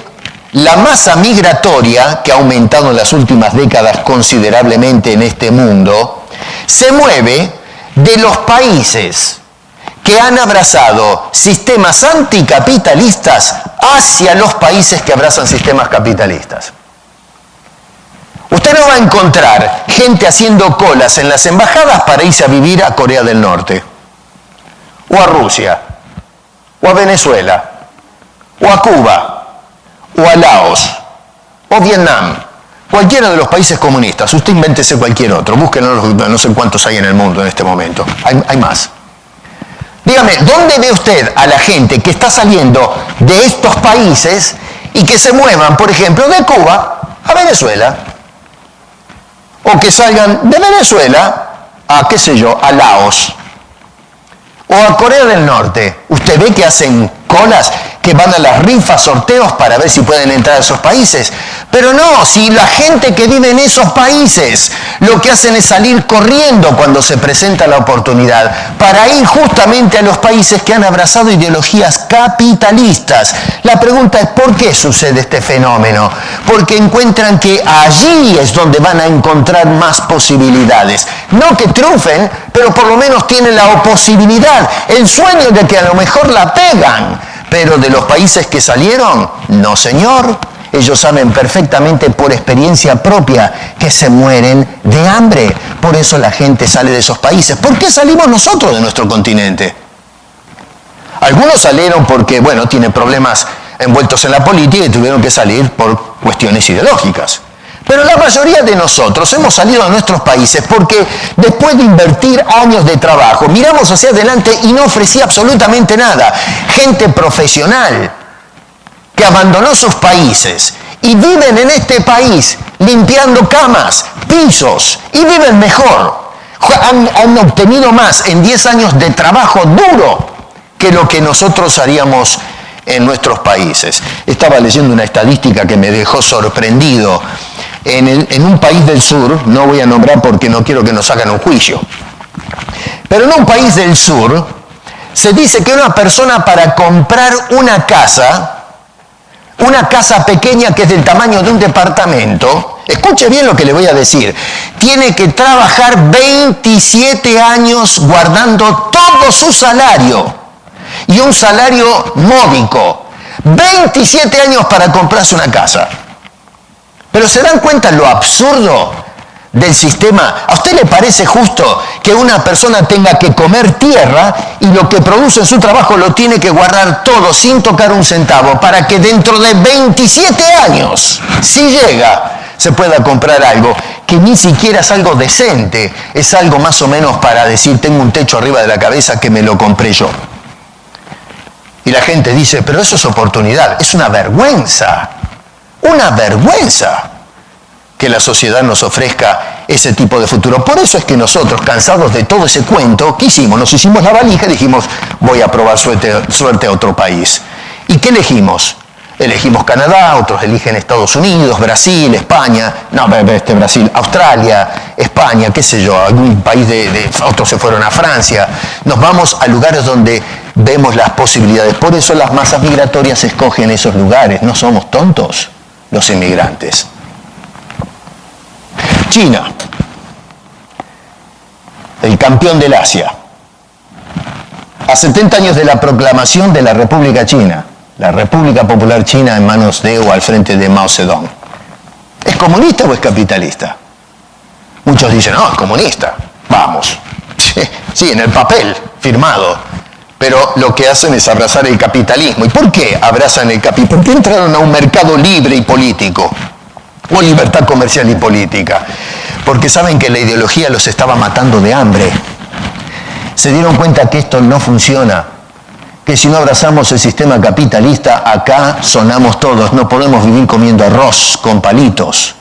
la masa migratoria, que ha aumentado en las últimas décadas considerablemente en este mundo, se mueve de los países que han abrazado sistemas anticapitalistas hacia los países que abrazan sistemas capitalistas. Usted no va a encontrar gente haciendo colas en las embajadas para irse a vivir a Corea del Norte, o a Rusia, o a Venezuela, o a Cuba, o a Laos, o Vietnam, cualquiera de los países comunistas. Usted invéntese cualquier otro, búsquenlo, no sé cuántos hay en el mundo en este momento, hay más. Dígame, ¿dónde ve usted a la gente que está saliendo de estos países y que se muevan, por ejemplo, de Cuba a Venezuela? O que salgan de Venezuela a, qué sé yo, a Laos, o a Corea del Norte. Usted ve que hacen colas, que van a las rifas, sorteos para ver si pueden entrar a esos países. Pero no, si la gente que vive en esos países lo que hacen es salir corriendo cuando se presenta la oportunidad para ir justamente a los países que han abrazado ideologías capitalistas. La pregunta es, ¿por qué sucede este fenómeno? Porque encuentran que allí es donde van a encontrar más posibilidades. No que triunfen, pero por lo menos tienen la posibilidad, el sueño de que a lo mejor la pegan. Pero de los países que salieron, no señor. Ellos saben perfectamente por experiencia propia que se mueren de hambre. Por eso la gente sale de esos países. ¿Por qué salimos nosotros de nuestro continente? Algunos salieron porque, bueno, tienen problemas envueltos en la política y tuvieron que salir por cuestiones ideológicas. Pero la mayoría de nosotros hemos salido de nuestros países porque después de invertir años de trabajo, miramos hacia adelante y no ofrecía absolutamente nada. Gente profesional que abandonó sus países y viven en este país limpiando camas, pisos y viven mejor. Han obtenido más en 10 años de trabajo duro que lo que nosotros haríamos en nuestros países. Estaba leyendo una estadística que me dejó sorprendido. En un país del sur, no voy a nombrar porque no quiero que nos hagan un juicio, pero en un país del sur se dice que una persona para comprar una casa pequeña que es del tamaño de un departamento, escuche bien lo que le voy a decir, tiene que trabajar 27 años guardando todo su salario, y un salario módico. 27 años para comprarse una casa. Pero ¿se dan cuenta lo absurdo del sistema? ¿A usted le parece justo que una persona tenga que comer tierra y lo que produce en su trabajo lo tiene que guardar todo sin tocar un centavo para que dentro de 27 años, si llega, se pueda comprar algo que ni siquiera es algo decente, es algo más o menos para decir tengo un techo arriba de la cabeza que me lo compré yo? Y la gente dice, pero eso es oportunidad, es una vergüenza que la sociedad nos ofrezca ese tipo de futuro. Por eso es que nosotros, cansados de todo ese cuento, ¿qué hicimos? Nos hicimos la valija y dijimos, voy a probar suerte a otro país. ¿Y qué elegimos? Elegimos Canadá, otros eligen Estados Unidos, Brasil, España, Brasil, Australia, España, qué sé yo, algún país otros se fueron a Francia. Nos vamos a lugares donde vemos las posibilidades. Por eso las masas migratorias escogen esos lugares. No somos tontos los inmigrantes. China, el campeón del Asia. A 70 años de la proclamación de la República China, la República Popular China en manos de o al frente de Mao Zedong. ¿Es comunista o es capitalista? Muchos dicen, no, es comunista. Vamos. Sí, en el papel, firmado. Pero lo que hacen es abrazar el capitalismo. ¿Y por qué abrazan el capitalismo? ¿Por qué entraron a un mercado libre y político? O libertad comercial y política. Porque saben que la ideología los estaba matando de hambre. Se dieron cuenta que esto no funciona. Que si no abrazamos el sistema capitalista, acá sonamos todos. No podemos vivir comiendo arroz con palitos.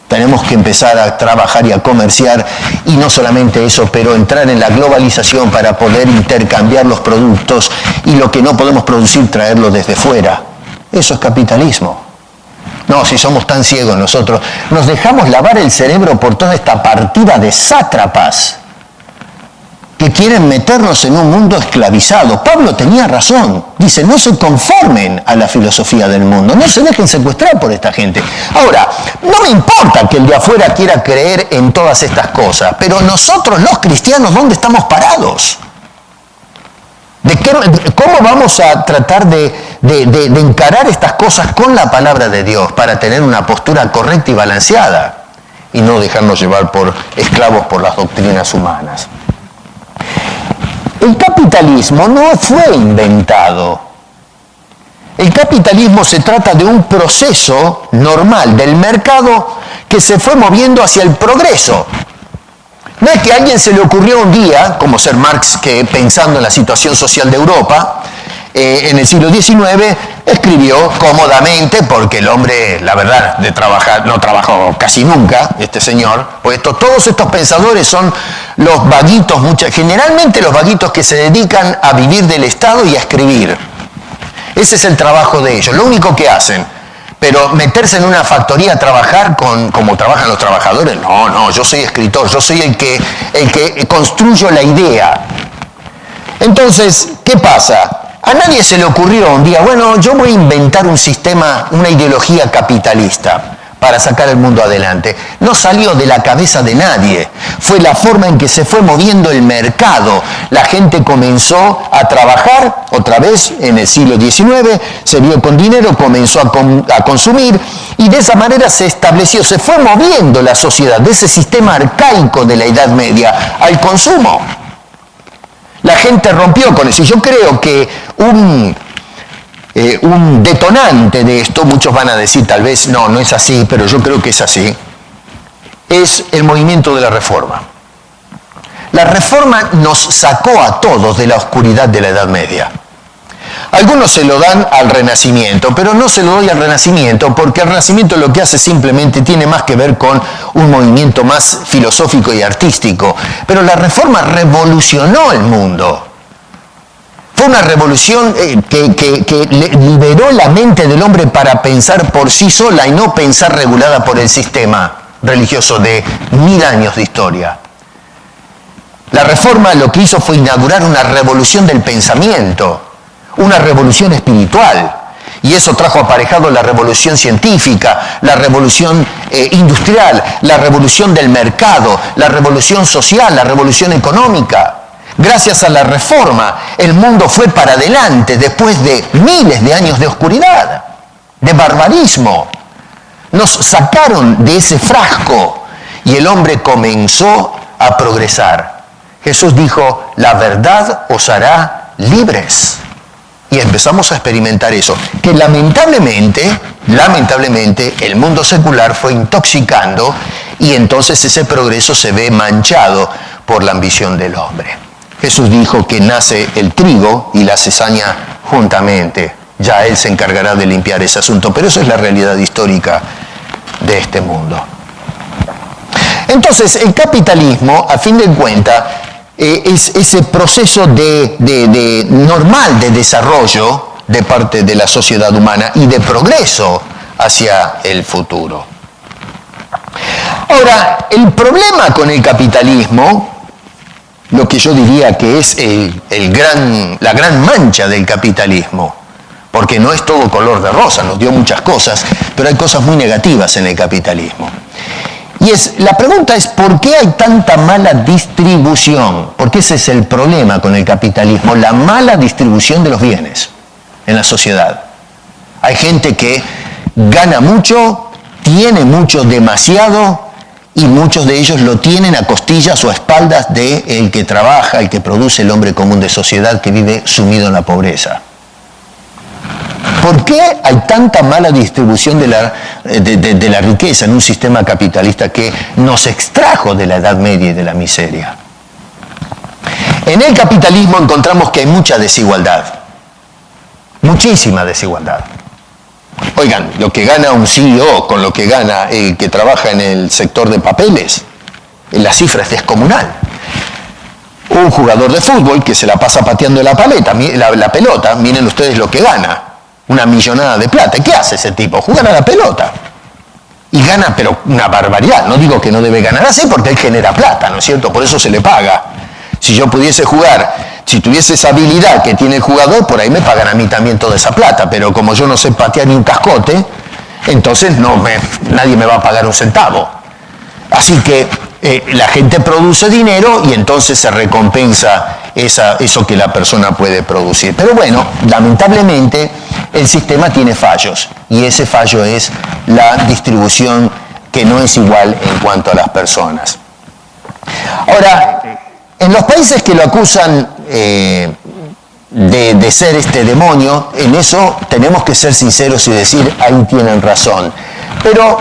Tenemos que empezar a trabajar y a comerciar, y no solamente eso, pero entrar en la globalización para poder intercambiar los productos y lo que no podemos producir, traerlo desde fuera. Eso es capitalismo. No, si somos tan ciegos nosotros, nos dejamos lavar el cerebro por toda esta partida de sátrapas que quieren meternos en un mundo esclavizado. Pablo tenía razón. Dice, no se conformen a la filosofía del mundo. No se dejen secuestrar por esta gente. Ahora, no me importa que el de afuera quiera creer en todas estas cosas, pero nosotros los cristianos, ¿dónde estamos parados? ¿Cómo vamos a tratar de encarar estas cosas con la palabra de Dios para tener una postura correcta y balanceada y no dejarnos llevar por esclavos por las doctrinas humanas? El capitalismo no fue inventado. El capitalismo se trata de un proceso normal del mercado que se fue moviendo hacia el progreso. No es que a alguien se le ocurrió un día, como ser Marx, que pensando en la situación social de Europa, en el siglo XIX, escribió cómodamente, porque el hombre, la verdad, de trabajar, no trabajó casi nunca, este señor, pues todos estos pensadores son los vaguitos, generalmente los vaguitos que se dedican a vivir del Estado y a escribir. Ese es el trabajo de ellos, lo único que hacen. Pero meterse en una factoría a trabajar como trabajan los trabajadores, no, yo soy escritor, yo soy el que construyo la idea. Entonces, ¿qué pasa? A nadie se le ocurrió un día, bueno, yo voy a inventar un sistema, una ideología capitalista para sacar el mundo adelante. No salió de la cabeza de nadie. Fue la forma en que se fue moviendo el mercado. La gente comenzó a trabajar, otra vez en el siglo XIX, se vio con dinero, comenzó a consumir, y de esa manera se estableció, se fue moviendo la sociedad de ese sistema arcaico de la Edad Media al consumo. La gente rompió con eso. Y yo creo que un detonante de esto, muchos van a decir tal vez no es así, pero yo creo que es así, es el movimiento de la Reforma. La Reforma nos sacó a todos de la oscuridad de la Edad Media. Algunos se lo dan al Renacimiento, pero no se lo doy al Renacimiento porque el Renacimiento lo que hace simplemente tiene más que ver con un movimiento más filosófico y artístico. Pero la Reforma revolucionó el mundo. Fue una revolución que liberó la mente del hombre para pensar por sí sola y no pensar regulada por el sistema religioso de 1000 años de historia. La Reforma lo que hizo fue inaugurar una revolución del pensamiento, una revolución espiritual, y eso trajo aparejado la revolución científica, la revolución industrial, la revolución del mercado, la revolución social, la revolución económica. Gracias a la Reforma, el mundo fue para adelante después de miles de años de oscuridad, de barbarismo. Nos sacaron de ese frasco y el hombre comenzó a progresar. Jesús dijo, la verdad os hará libres. Y empezamos a experimentar eso, que lamentablemente, el mundo secular fue intoxicando y entonces ese progreso se ve manchado por la ambición del hombre. Jesús dijo que nace el trigo y la cizaña juntamente. Ya Él se encargará de limpiar ese asunto, pero eso es la realidad histórica de este mundo. Entonces, el capitalismo, a fin de cuentas, es ese proceso normal de desarrollo de parte de la sociedad humana y de progreso hacia el futuro. Ahora, el problema con el capitalismo, lo que yo diría que es la gran mancha del capitalismo, porque no es todo color de rosa, nos dio muchas cosas, pero hay cosas muy negativas en el capitalismo. Y la pregunta es, ¿por qué hay tanta mala distribución? Porque ese es el problema con el capitalismo, la mala distribución de los bienes en la sociedad. Hay gente que gana mucho, tiene mucho, demasiado, y muchos de ellos lo tienen a costillas o a espaldas del que trabaja, el que produce, el hombre común de sociedad que vive sumido en la pobreza. ¿Por qué hay tanta mala distribución de la riqueza en un sistema capitalista que nos extrajo de la Edad Media y de la miseria? En el capitalismo encontramos que hay mucha desigualdad, muchísima desigualdad. Oigan, lo que gana un CEO con lo que gana el que trabaja en el sector de papeles, la cifra es descomunal. Un jugador de fútbol que se la pasa pateando la pelota, miren ustedes lo que gana. Una millonada de plata. ¿Qué hace ese tipo? Jugar a la pelota. Y gana, pero una barbaridad. No digo que no debe ganar así porque él genera plata, ¿no es cierto? Por eso se le paga. Si yo pudiese jugar, si tuviese esa habilidad que tiene el jugador, por ahí me pagan a mí también toda esa plata. Pero como yo no sé patear ni un cascote, entonces nadie me va a pagar un centavo. Así que la gente produce dinero y entonces se recompensa eso que la persona puede producir. Pero bueno, lamentablemente el sistema tiene fallos y ese fallo es la distribución que no es igual en cuanto a las personas. Ahora, en los países que lo acusan de ser este demonio, en eso tenemos que ser sinceros y decir, ahí tienen razón. Pero,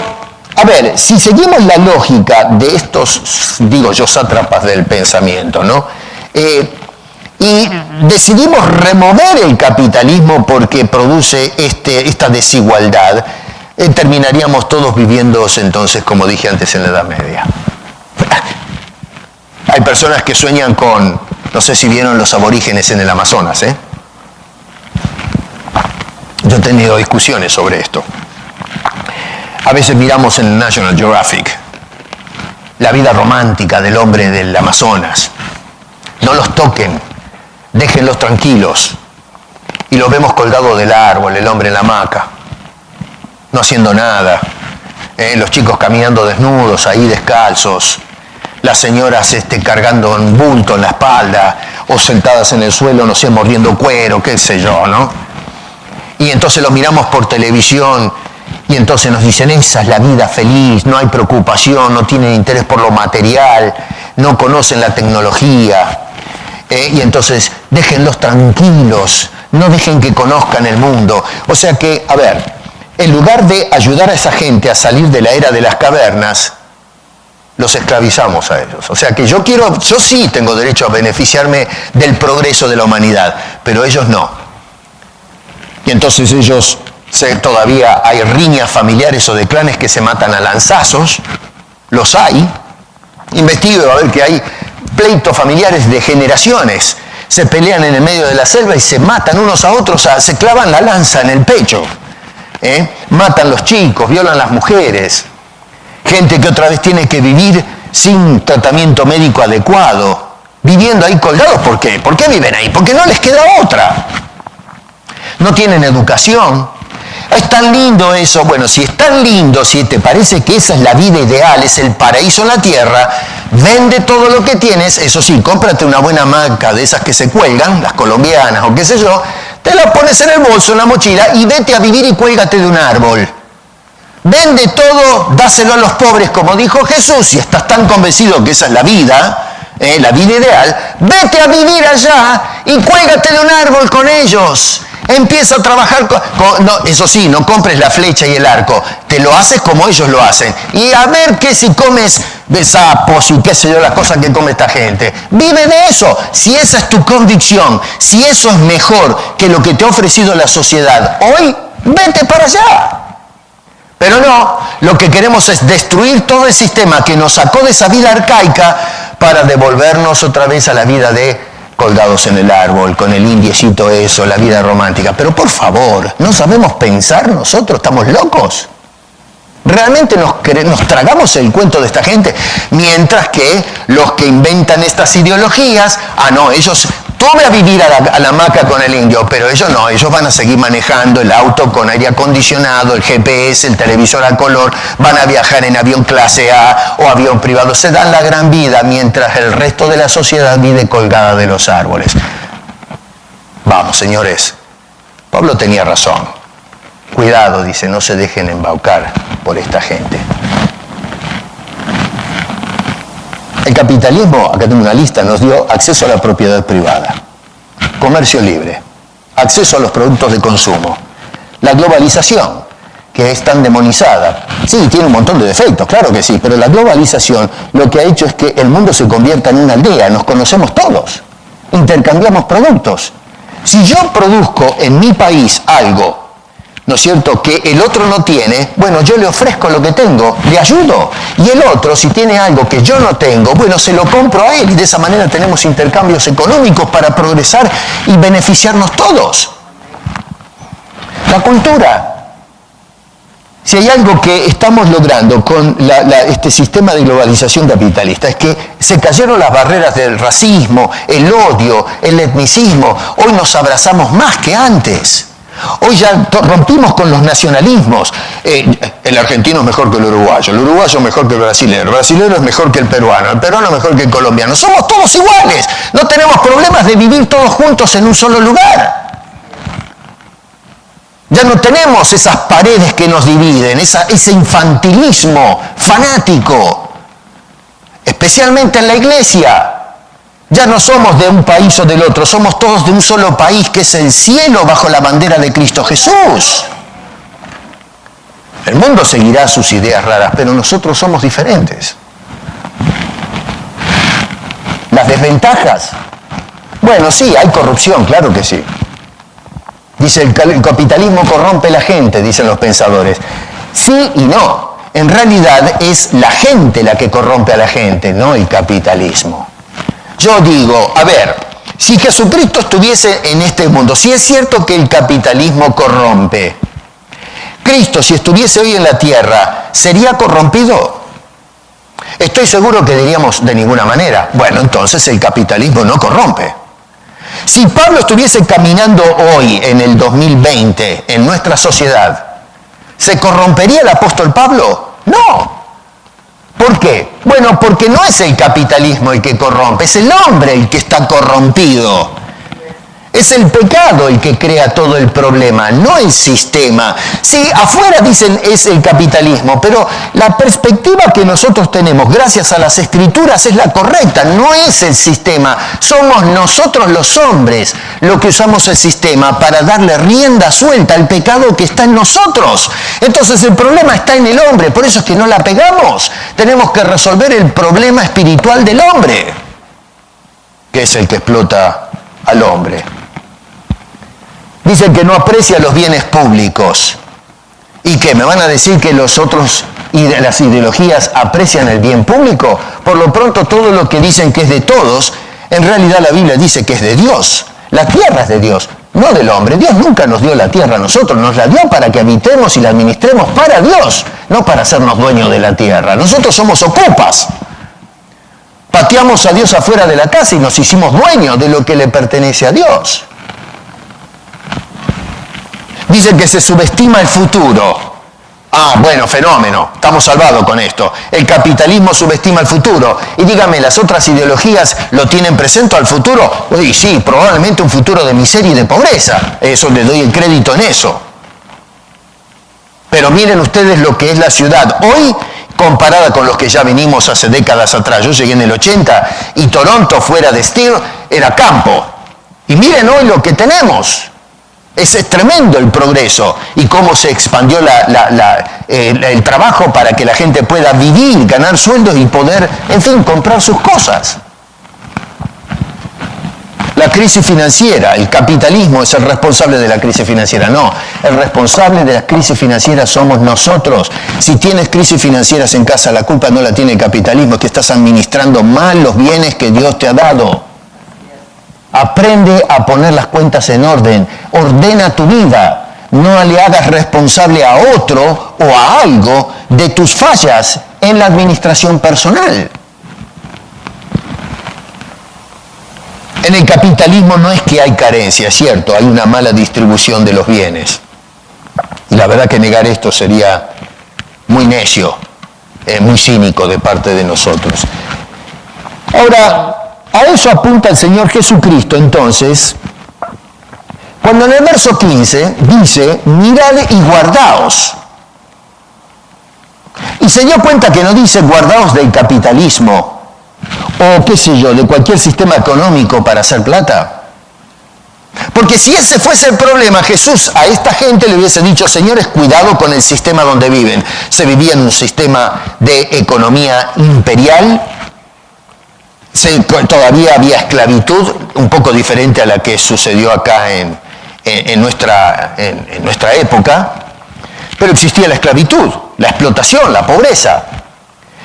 a ver, si seguimos la lógica de estos, digo yo, sátrapas del pensamiento, ¿no? Y decidimos remover el capitalismo porque produce esta desigualdad, terminaríamos todos viviendo entonces, como dije antes, en la Edad Media. Hay personas que sueñan con, no sé si vieron los aborígenes en el Amazonas, Yo he tenido discusiones sobre esto. A veces miramos en National Geographic la vida romántica del hombre del Amazonas. No los toquen, déjenlos tranquilos. Y lo vemos colgado del árbol, el hombre en la hamaca, no haciendo nada. Los chicos caminando desnudos, ahí descalzos. Las señoras cargando un bulto en la espalda, o sentadas en el suelo, no sé, mordiendo cuero, qué sé yo, ¿no? Y entonces los miramos por televisión, y entonces nos dicen, esa es la vida feliz, no hay preocupación, no tienen interés por lo material, no conocen la tecnología. Y entonces, déjenlos tranquilos, no dejen que conozcan el mundo. O sea que, a ver, en lugar de ayudar a esa gente a salir de la era de las cavernas, los esclavizamos a ellos. O sea que yo sí tengo derecho a beneficiarme del progreso de la humanidad, pero ellos no. Y entonces ellos, todavía hay riñas familiares o de clanes que se matan a lanzazos, los hay. Investigue, va a ver que hay pleitos familiares de generaciones. Se pelean en el medio de la selva y se matan unos a otros, se clavan la lanza en el pecho. Matan los chicos, violan las mujeres. Gente que otra vez tiene que vivir sin tratamiento médico adecuado, viviendo ahí colgados. ¿Por qué? ¿Por qué viven ahí? Porque no les queda otra. No tienen educación. Es tan lindo eso. Bueno, si es tan lindo, si te parece que esa es la vida ideal, es el paraíso en la tierra, vende todo lo que tienes. Eso sí, cómprate una buena hamaca de esas que se cuelgan, las colombianas o qué sé yo, te la pones en el bolso, en la mochila y vete a vivir y cuélgate de un árbol. Vende todo, dáselo a los pobres, como dijo Jesús. Si estás tan convencido que esa es la vida ideal, vete a vivir allá y cuélgate de un árbol con ellos. Empieza a trabajar no, eso sí, no compres la flecha y el arco, te lo haces como ellos lo hacen. Y a ver qué si comes de sapos y qué sé yo, las cosas que come esta gente. Vive de eso. Si esa es tu convicción, si eso es mejor que lo que te ha ofrecido la sociedad hoy, vete para allá. Pero no, lo que queremos es destruir todo el sistema que nos sacó de esa vida arcaica para devolvernos otra vez a la vida de colgados en el árbol, con el indiecito eso, la vida romántica. Pero por favor, ¿no sabemos pensar nosotros? ¿Estamos locos? ¿Realmente nos tragamos el cuento de esta gente? Mientras que los que inventan estas ideologías, no, ellos, tú ve a vivir a la hamaca con el indio, pero ellos no, ellos van a seguir manejando el auto con aire acondicionado, el GPS, el televisor a color, van a viajar en avión clase A o avión privado, se dan la gran vida mientras el resto de la sociedad vive colgada de los árboles. Vamos, señores, Pablo tenía razón. Cuidado, dice, no se dejen embaucar por esta gente. El capitalismo, acá tengo una lista, nos dio acceso a la propiedad privada, comercio libre, acceso a los productos de consumo, la globalización, que es tan demonizada. Sí, tiene un montón de defectos, claro que sí, pero la globalización lo que ha hecho es que el mundo se convierta en una aldea, nos conocemos todos, intercambiamos productos. Si yo produzco en mi país algo, ¿no es cierto?, que el otro no tiene, bueno, yo le ofrezco lo que tengo, le ayudo. Y el otro, si tiene algo que yo no tengo, bueno, se lo compro a él y de esa manera tenemos intercambios económicos para progresar y beneficiarnos todos. La cultura. Si hay algo que estamos logrando con este sistema de globalización capitalista es que se cayeron las barreras del racismo, el odio, el etnicismo. Hoy nos abrazamos más que antes. Hoy ya rompimos con los nacionalismos. El argentino es mejor que el uruguayo es mejor que el brasileño es mejor que el peruano es mejor que el colombiano. Somos todos iguales. No tenemos problemas de vivir todos juntos en un solo lugar. Ya no tenemos esas paredes que nos dividen, ese infantilismo fanático, especialmente en la iglesia. Ya no somos de un país o del otro, somos todos de un solo país que es el cielo bajo la bandera de Cristo Jesús. El mundo seguirá sus ideas raras, pero nosotros somos diferentes. Las desventajas. Bueno, sí, hay corrupción, claro que sí. Dice, el capitalismo corrompe a la gente, dicen los pensadores. Sí y no. En realidad es la gente la que corrompe a la gente, no el capitalismo. Yo digo, a ver, si Jesucristo estuviese en este mundo, si es cierto que el capitalismo corrompe, Cristo, si estuviese hoy en la tierra, ¿sería corrompido? Estoy seguro que diríamos de ninguna manera. Bueno, entonces el capitalismo no corrompe. Si Pablo estuviese caminando hoy, en el 2020, en nuestra sociedad, ¿se corrompería el apóstol Pablo? No. ¿Por qué? Bueno, porque no es el capitalismo el que corrompe, es el hombre el que está corrompido. Es el pecado el que crea todo el problema, no el sistema. Sí, afuera dicen es el capitalismo, pero la perspectiva que nosotros tenemos gracias a las Escrituras es la correcta, no es el sistema. Somos nosotros los hombres los que usamos el sistema para darle rienda suelta al pecado que está en nosotros. Entonces el problema está en el hombre, por eso es que no la pegamos. Tenemos que resolver el problema espiritual del hombre, que es el que explota al hombre. Dicen que no aprecia los bienes públicos. ¿Y qué? ¿Me van a decir que los otros y de las ideologías aprecian el bien público? Por lo pronto todo lo que dicen que es de todos, en realidad la Biblia dice que es de Dios. La tierra es de Dios, no del hombre. Dios nunca nos dio la tierra a nosotros, nos la dio para que habitemos y la administremos para Dios, no para hacernos dueños de la tierra. Nosotros somos ocupas. Pateamos a Dios afuera de la casa y nos hicimos dueños de lo que le pertenece a Dios. Dicen que se subestima el futuro. Ah, bueno, fenómeno, estamos salvados con esto. El capitalismo subestima el futuro. Y dígame, ¿las otras ideologías lo tienen presente al futuro? Uy, sí, probablemente un futuro de miseria y de pobreza. Eso le doy el crédito en eso. Pero miren ustedes lo que es la ciudad hoy comparada con los que ya venimos hace décadas atrás. Yo llegué en el 80 y Toronto fuera de Steel era campo. Y miren hoy lo que tenemos. Es tremendo el progreso y cómo se expandió el trabajo para que la gente pueda vivir, ganar sueldos y poder, en fin, comprar sus cosas. La crisis financiera, el capitalismo es el responsable de la crisis financiera. No, el responsable de la crisis financiera somos nosotros. Si tienes crisis financieras en casa, la culpa no la tiene el capitalismo, es que estás administrando mal los bienes que Dios te ha dado. Aprende a poner las cuentas en orden. Ordena tu vida. No le hagas responsable a otro o a algo de tus fallas en la administración personal. En el capitalismo no es que hay carencia, es cierto, hay una mala distribución de los bienes. Y la verdad que negar esto sería muy necio, muy cínico de parte de nosotros. Ahora, a eso apunta el Señor Jesucristo, entonces, cuando en el verso 15 dice, mirad y guardaos. Y se dio cuenta que no dice guardaos del capitalismo, o qué sé yo, de cualquier sistema económico para hacer plata. Porque si ese fuese el problema, Jesús a esta gente le hubiese dicho, señores, cuidado con el sistema donde viven. Se vivía en un sistema de economía imperial, todavía había esclavitud, un poco diferente a la que sucedió acá en nuestra época, pero existía la esclavitud, la explotación, la pobreza.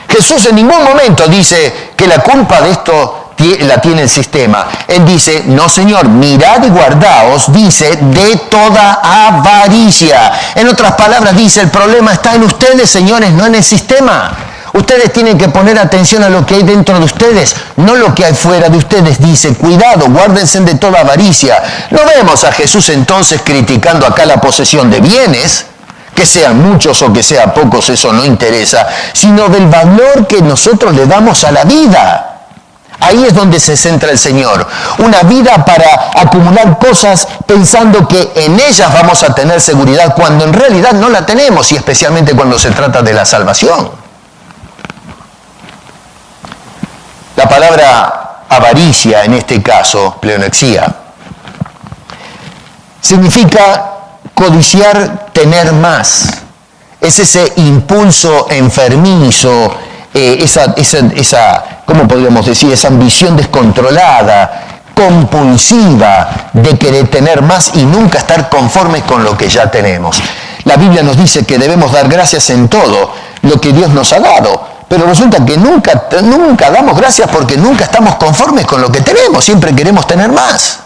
Jesús en ningún momento dice que la culpa de esto la tiene el sistema. Él dice, no señor, mirad y guardaos, dice, de toda avaricia. En otras palabras dice, el problema está en ustedes, señores, no en el sistema. Ustedes tienen que poner atención a lo que hay dentro de ustedes, no lo que hay fuera de ustedes. Dice, cuidado, guárdense de toda avaricia. No vemos a Jesús entonces criticando acá la posesión de bienes, que sean muchos o que sean pocos, eso no interesa, sino del valor que nosotros le damos a la vida. Ahí es donde se centra el Señor. Una vida para acumular cosas pensando que en ellas vamos a tener seguridad, cuando en realidad no la tenemos, y especialmente cuando se trata de la salvación. La palabra avaricia, en este caso, pleonexía, significa codiciar, tener más. Es ese impulso enfermizo, ¿cómo podríamos decir? Esa ambición descontrolada, compulsiva, de querer tener más y nunca estar conformes con lo que ya tenemos. La Biblia nos dice que debemos dar gracias en todo lo que Dios nos ha dado. Pero resulta que nunca damos gracias porque nunca estamos conformes con lo que tenemos, siempre queremos tener más.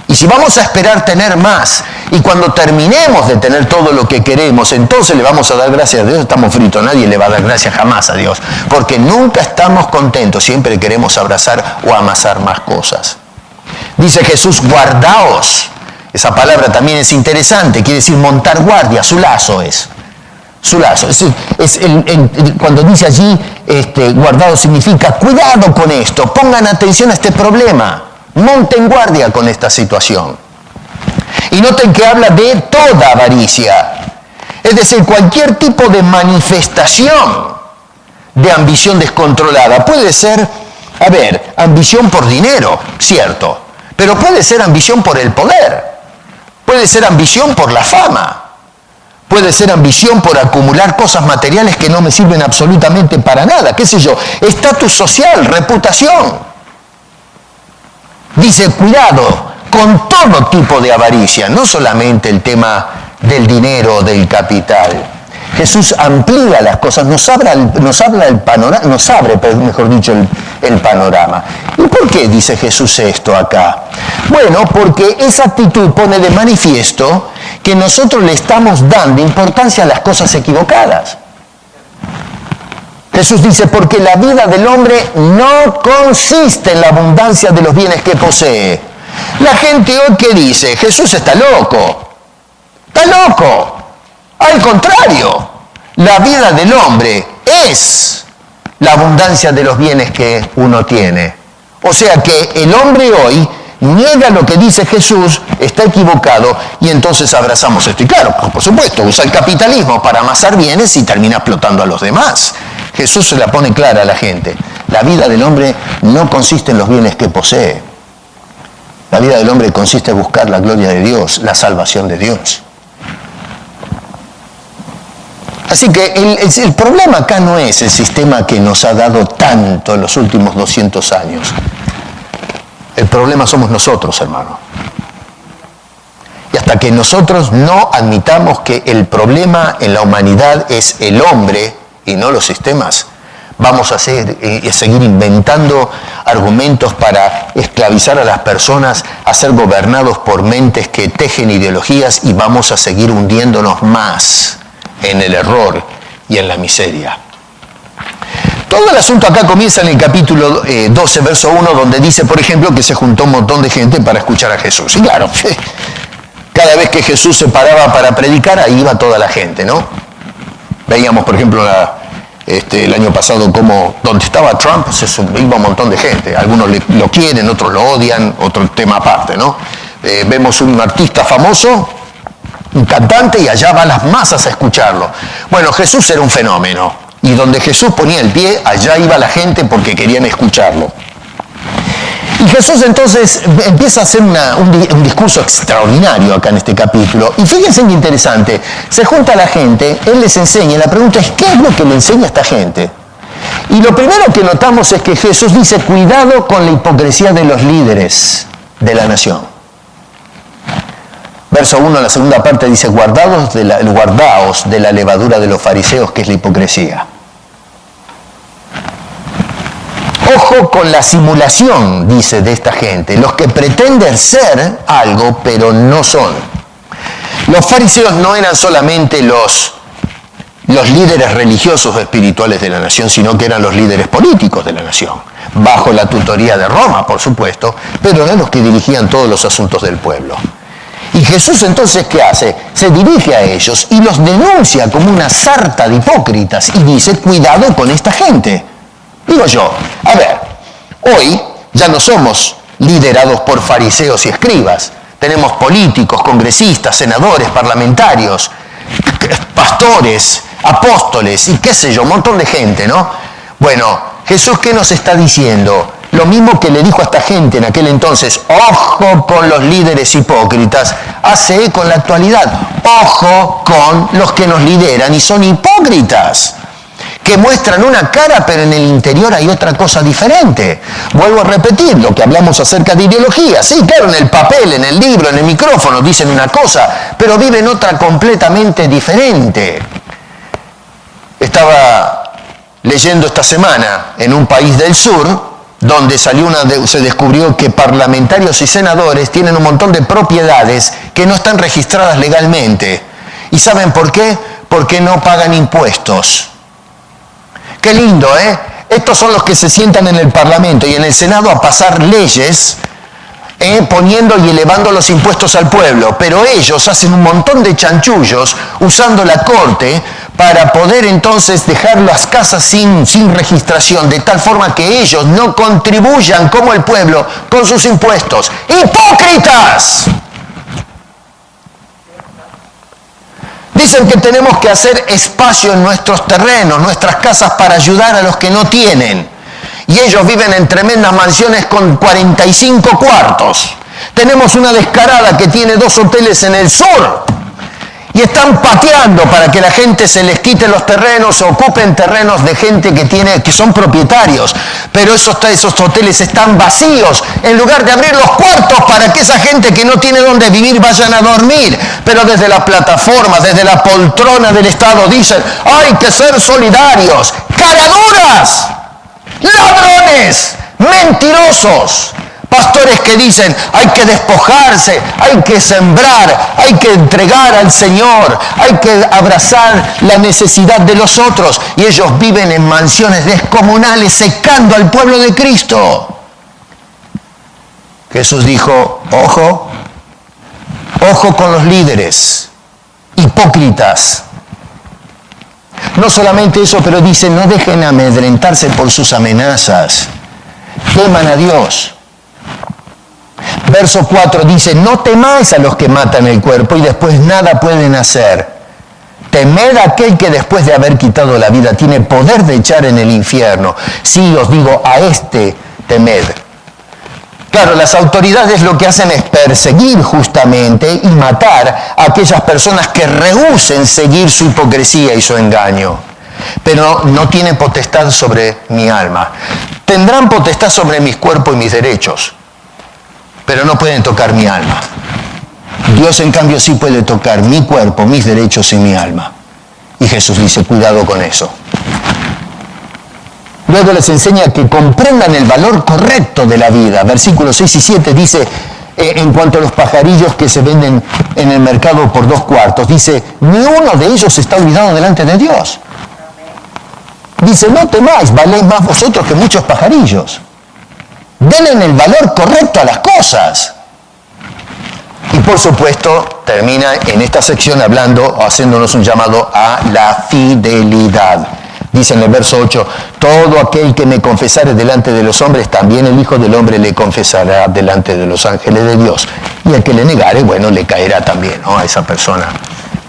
Y si vamos a esperar tener más Y cuando terminemos de tener todo lo que queremos, entonces le vamos a dar gracias a Dios. Estamos fritos, nadie le va a dar gracias jamás a Dios, porque nunca estamos contentos, siempre queremos abrazar o amasar más cosas. Dice Jesús, guardaos. Esa palabra también es interesante, quiere decir montar guardia, su lazo es. Su lazo. Cuando dice allí, guardaos significa cuidado con esto, pongan atención a este problema, monten guardia con esta situación. Y noten que habla de toda avaricia, es decir, cualquier tipo de manifestación de ambición descontrolada. Puede ser, ambición por dinero, cierto, pero puede ser ambición por el poder, puede ser ambición por la fama, puede ser ambición por acumular cosas materiales que no me sirven absolutamente para nada, qué sé yo, estatus social, reputación. Dice, cuidado con todo tipo de avaricia, no solamente el tema del dinero, del capital. Jesús amplía las cosas, nos abre el panorama. ¿Y por qué dice Jesús esto acá? Bueno, porque esa actitud pone de manifiesto que nosotros le estamos dando importancia a las cosas equivocadas. Jesús dice, porque la vida del hombre no consiste en la abundancia de los bienes que posee. La gente hoy, ¿qué dice? Jesús está loco. Está loco. Al contrario, la vida del hombre es la abundancia de los bienes que uno tiene. O sea que el hombre hoy niega lo que dice Jesús, está equivocado, y entonces abrazamos esto. Y claro, por supuesto, usa el capitalismo para amasar bienes y termina explotando a los demás. Jesús se la pone clara a la gente. La vida del hombre no consiste en los bienes que posee. La vida del hombre consiste en buscar la gloria de Dios, la salvación de Dios. Así que el problema acá no es el sistema que nos ha dado tanto en los últimos 200 años. El problema somos nosotros, hermano. Y hasta que nosotros no admitamos que el problema en la humanidad es el hombre y no los sistemas, vamos a seguir inventando argumentos para esclavizar a las personas, a ser gobernados por mentes que tejen ideologías, y vamos a seguir hundiéndonos más en el error y en la miseria. Todo el asunto acá comienza en el capítulo 12, verso 1, donde dice, por ejemplo, que se juntó un montón de gente para escuchar a Jesús. Y claro, cada vez que Jesús se paraba para predicar, ahí iba toda la gente, ¿no? Veíamos, por ejemplo, el año pasado como donde estaba Trump iba un montón de gente. Algunos lo quieren, otros lo odian, otro tema aparte, ¿no? Vemos un artista famoso, un cantante, y allá van las masas a escucharlo. Bueno, Jesús era un fenómeno, y donde Jesús ponía el pie, allá iba la gente porque querían escucharlo. Y Jesús entonces empieza a hacer un discurso extraordinario acá en este capítulo. Y fíjense qué interesante, se junta la gente, Él les enseña, y la pregunta es, ¿qué es lo que le enseña a esta gente? Y lo primero que notamos es que Jesús dice, cuidado con la hipocresía de los líderes de la nación. Verso 1, en la segunda parte dice, guardaos de la levadura de los fariseos, que es la hipocresía. Ojo con la simulación, dice, de esta gente, los que pretenden ser algo, pero no son. Los fariseos no eran solamente los líderes religiosos o espirituales de la nación, sino que eran los líderes políticos de la nación, bajo la tutoría de Roma, por supuesto, pero eran los que dirigían todos los asuntos del pueblo. Y Jesús entonces, ¿qué hace? Se dirige a ellos y los denuncia como una sarta de hipócritas y dice, cuidado con esta gente. Digo yo, a ver, hoy ya no somos liderados por fariseos y escribas. Tenemos políticos, congresistas, senadores, parlamentarios, pastores, apóstoles y qué sé yo, un montón de gente, ¿no? Bueno, Jesús, ¿qué nos está diciendo? Lo mismo que le dijo a esta gente en aquel entonces, ojo con los líderes hipócritas, hace eco en la actualidad. Ojo con los que nos lideran y son hipócritas, que muestran una cara, pero en el interior hay otra cosa diferente. Vuelvo a repetir lo que hablamos acerca de ideología. Sí, claro, en el papel, en el libro, en el micrófono dicen una cosa, pero viven otra completamente diferente. Estaba leyendo esta semana en un país del sur donde se descubrió que parlamentarios y senadores tienen un montón de propiedades que no están registradas legalmente. ¿Y saben por qué? Porque no pagan impuestos. Qué lindo, ¿eh? Estos son los que se sientan en el Parlamento y en el Senado a pasar leyes, poniendo y elevando los impuestos al pueblo, pero ellos hacen un montón de chanchullos usando la corte para poder entonces dejar las casas sin registración, de tal forma que ellos no contribuyan como el pueblo con sus impuestos. ¡Hipócritas! Dicen que tenemos que hacer espacio en nuestros terrenos, nuestras casas, para ayudar a los que no tienen. Y ellos viven en tremendas mansiones con 45 cuartos. Tenemos una descarada que tiene 2 hoteles en el sur. Y están pateando para que la gente se les quite los terrenos o ocupen terrenos de gente que son propietarios. Pero esos hoteles están vacíos, en lugar de abrir los cuartos para que esa gente que no tiene dónde vivir vayan a dormir. Pero desde la plataforma, desde la poltrona del Estado dicen, hay que ser solidarios. ¡Caraduras! ¡Ladrones! ¡Mentirosos! Pastores que dicen, hay que despojarse, hay que sembrar, hay que entregar al Señor, hay que abrazar la necesidad de los otros. Y ellos viven en mansiones descomunales secando al pueblo de Cristo. Jesús dijo, ojo, ojo con los líderes, hipócritas. No solamente eso, pero dice, no dejen amedrentarse por sus amenazas. Teman a Dios. Verso 4 dice, no temáis a los que matan el cuerpo y después nada pueden hacer. Temed a aquel que después de haber quitado la vida tiene poder de echar en el infierno. Sí, os digo, a este temed. Claro, las autoridades lo que hacen es perseguir justamente y matar a aquellas personas que rehúsen seguir su hipocresía y su engaño. Pero no tienen potestad sobre mi alma. Tendrán potestad sobre mis cuerpos y mis derechos, pero no pueden tocar mi alma. Dios, en cambio, sí puede tocar mi cuerpo, mis derechos y mi alma. Y Jesús dice, cuidado con eso. Luego les enseña que comprendan el valor correcto de la vida. Versículos 6 y 7 dice, en cuanto a los pajarillos que se venden en el mercado por 2 cuartos, dice, ni uno de ellos está olvidado delante de Dios. Dice, no temáis, valéis más vosotros que muchos pajarillos. Denle el valor correcto a las cosas. Y por supuesto, termina en esta sección haciéndonos un llamado a la fidelidad. Dice en el verso 8, todo aquel que me confesare delante de los hombres, también el Hijo del Hombre le confesará delante de los ángeles de Dios. Y el que le negare, bueno, le caerá también, ¿no?, a esa persona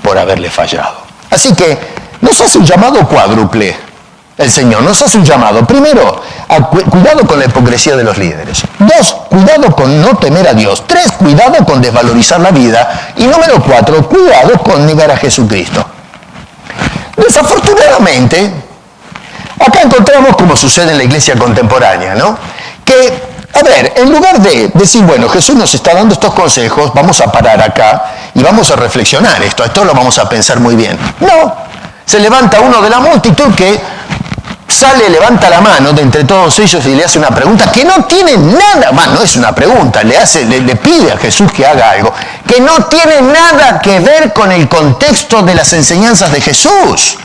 por haberle fallado. Así que nos hace un llamado cuádruple. El Señor nos hace un llamado. Primero, cuidado con la hipocresía de los líderes. 2, cuidado con no temer a Dios. 3, cuidado con desvalorizar la vida. Y número 4, cuidado con negar a Jesucristo. Desafortunadamente, acá encontramos, como sucede en la iglesia contemporánea, ¿no?, que, a ver, en lugar de decir, bueno, Jesús nos está dando estos consejos, vamos a parar acá y vamos a reflexionar esto lo vamos a pensar muy bien. No, se levanta uno de la multitud que levanta la mano de entre todos ellos y le hace una pregunta que no tiene nada, no es una pregunta, le pide a Jesús que haga algo que no tiene nada que ver con el contexto de las enseñanzas de Jesús.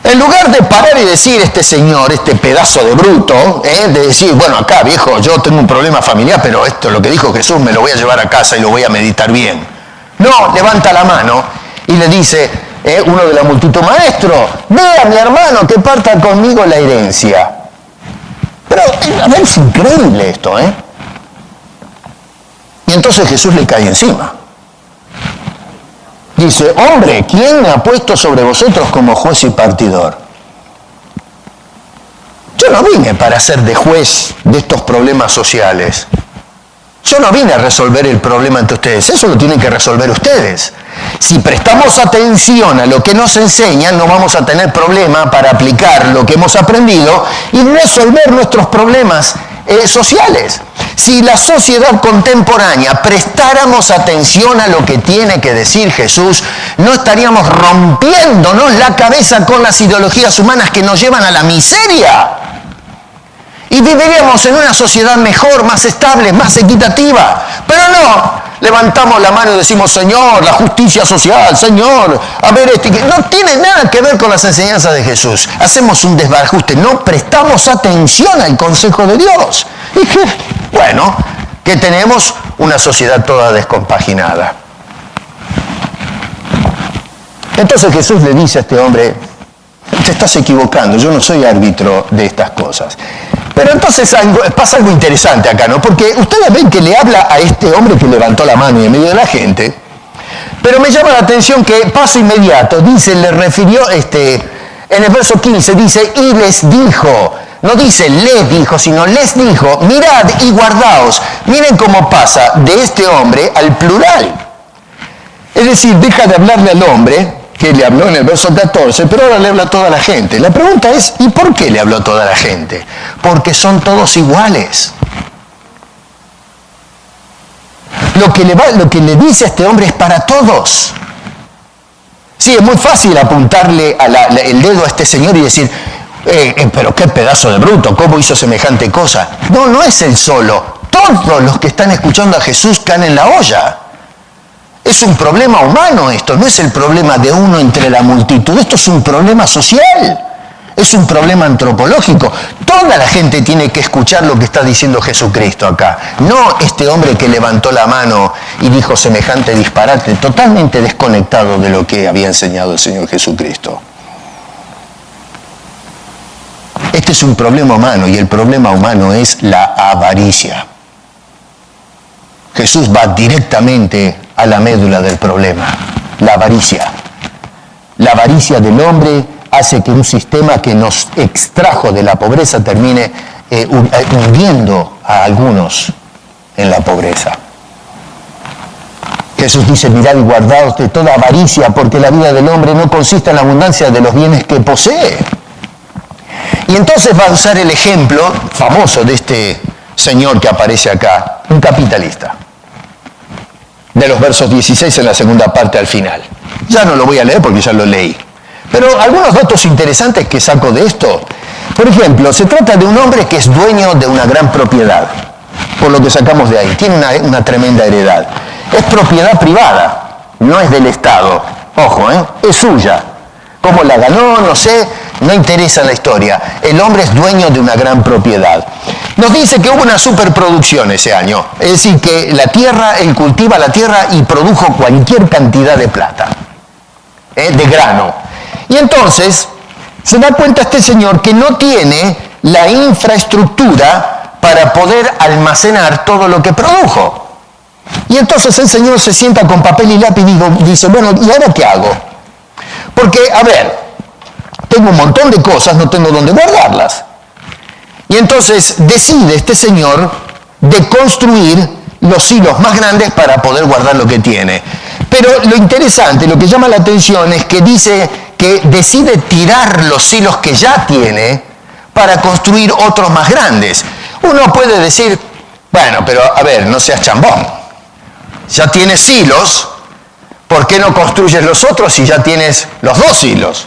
En lugar de parar y decir, este señor, este pedazo de bruto, de decir, bueno, acá viejo, yo tengo un problema familiar, pero esto es lo que dijo Jesús, me lo voy a llevar a casa y lo voy a meditar bien. No, levanta la mano y le dice, uno de la multitud, maestro, ve a mi hermano que parta conmigo la herencia. Pero, a ver, es increíble esto, Y entonces Jesús le cae encima. Dice, hombre, ¿quién me ha puesto sobre vosotros como juez y partidor? Yo no vine para ser de juez de estos problemas sociales. Yo no vine a resolver el problema entre ustedes, eso lo tienen que resolver ustedes. Si prestamos atención a lo que nos enseñan, no vamos a tener problema para aplicar lo que hemos aprendido y resolver nuestros problemas sociales. Si la sociedad contemporánea prestáramos atención a lo que tiene que decir Jesús, no estaríamos rompiéndonos la cabeza con las ideologías humanas que nos llevan a la miseria. y viviríamos en una sociedad mejor, más estable, más equitativa. Pero no, levantamos la mano y decimos, Señor, la justicia social, Señor, a ver, no tiene nada que ver con las enseñanzas de Jesús. Hacemos un desbarajuste, no prestamos atención al consejo de Dios. Y que, bueno, que tenemos una sociedad toda descompaginada. Entonces Jesús le dice a este hombre, te estás equivocando, yo no soy árbitro de estas cosas. Pero entonces pasa algo interesante acá, ¿no? Porque ustedes ven que le habla a este hombre que levantó la mano y en medio de la gente, pero me llama la atención que paso inmediato, dice, le refirió, en el verso 15 dice, y les dijo, no dice les dijo, sino les dijo, mirad y guardaos. Miren cómo pasa de este hombre al plural. Es decir, deja de hablarle al hombre, que le habló en el verso 14, pero ahora le habla a toda la gente. La pregunta es, ¿y por qué le habló a toda la gente? Porque son todos iguales. Lo que le dice a este hombre es para todos. Sí, es muy fácil apuntarle el dedo a este señor y decir, pero qué pedazo de bruto, ¿cómo hizo semejante cosa? No, no es él solo. Todos los que están escuchando a Jesús caen en la olla. Es un problema humano esto, no es el problema de uno entre la multitud, esto es un problema social, es un problema antropológico. Toda la gente tiene que escuchar lo que está diciendo Jesucristo acá, no este hombre que levantó la mano y dijo semejante disparate, totalmente desconectado de lo que había enseñado el Señor Jesucristo. Este es un problema humano y el problema humano es la avaricia. Jesús va directamente a la médula del problema, la avaricia. La avaricia del hombre hace que un sistema que nos extrajo de la pobreza termine hundiendo a algunos en la pobreza. Jesús dice, mirad y guardaos de toda avaricia, porque la vida del hombre no consiste en la abundancia de los bienes que posee. Y entonces va a usar el ejemplo famoso de este señor que aparece acá, un capitalista, de los versos 16 en la segunda parte al final. Ya no lo voy a leer porque ya lo leí. Pero algunos datos interesantes que saco de esto. Por ejemplo, se trata de un hombre que es dueño de una gran propiedad, por lo que sacamos de ahí. Tiene una tremenda heredad. Es propiedad privada, no es del Estado. Ojo, es suya. ¿Cómo la ganó? No sé, no interesa la historia. El hombre es dueño de una gran propiedad. Nos dice que hubo una superproducción ese año. Es decir, que él cultiva la tierra y produjo cualquier cantidad de plata, de grano. Y entonces se da cuenta este señor que no tiene la infraestructura para poder almacenar todo lo que produjo. Y entonces el señor se sienta con papel y lápiz y dice, bueno, ¿y ahora qué hago? Porque, a ver, tengo un montón de cosas, no tengo dónde guardarlas. Y entonces decide este señor de construir los silos más grandes para poder guardar lo que tiene. Pero lo interesante, lo que llama la atención es que dice que decide tirar los silos que ya tiene para construir otros más grandes. Uno puede decir, bueno, pero a ver, no seas chambón. Ya tienes silos, ¿por qué no construyes los otros si ya tienes los dos silos?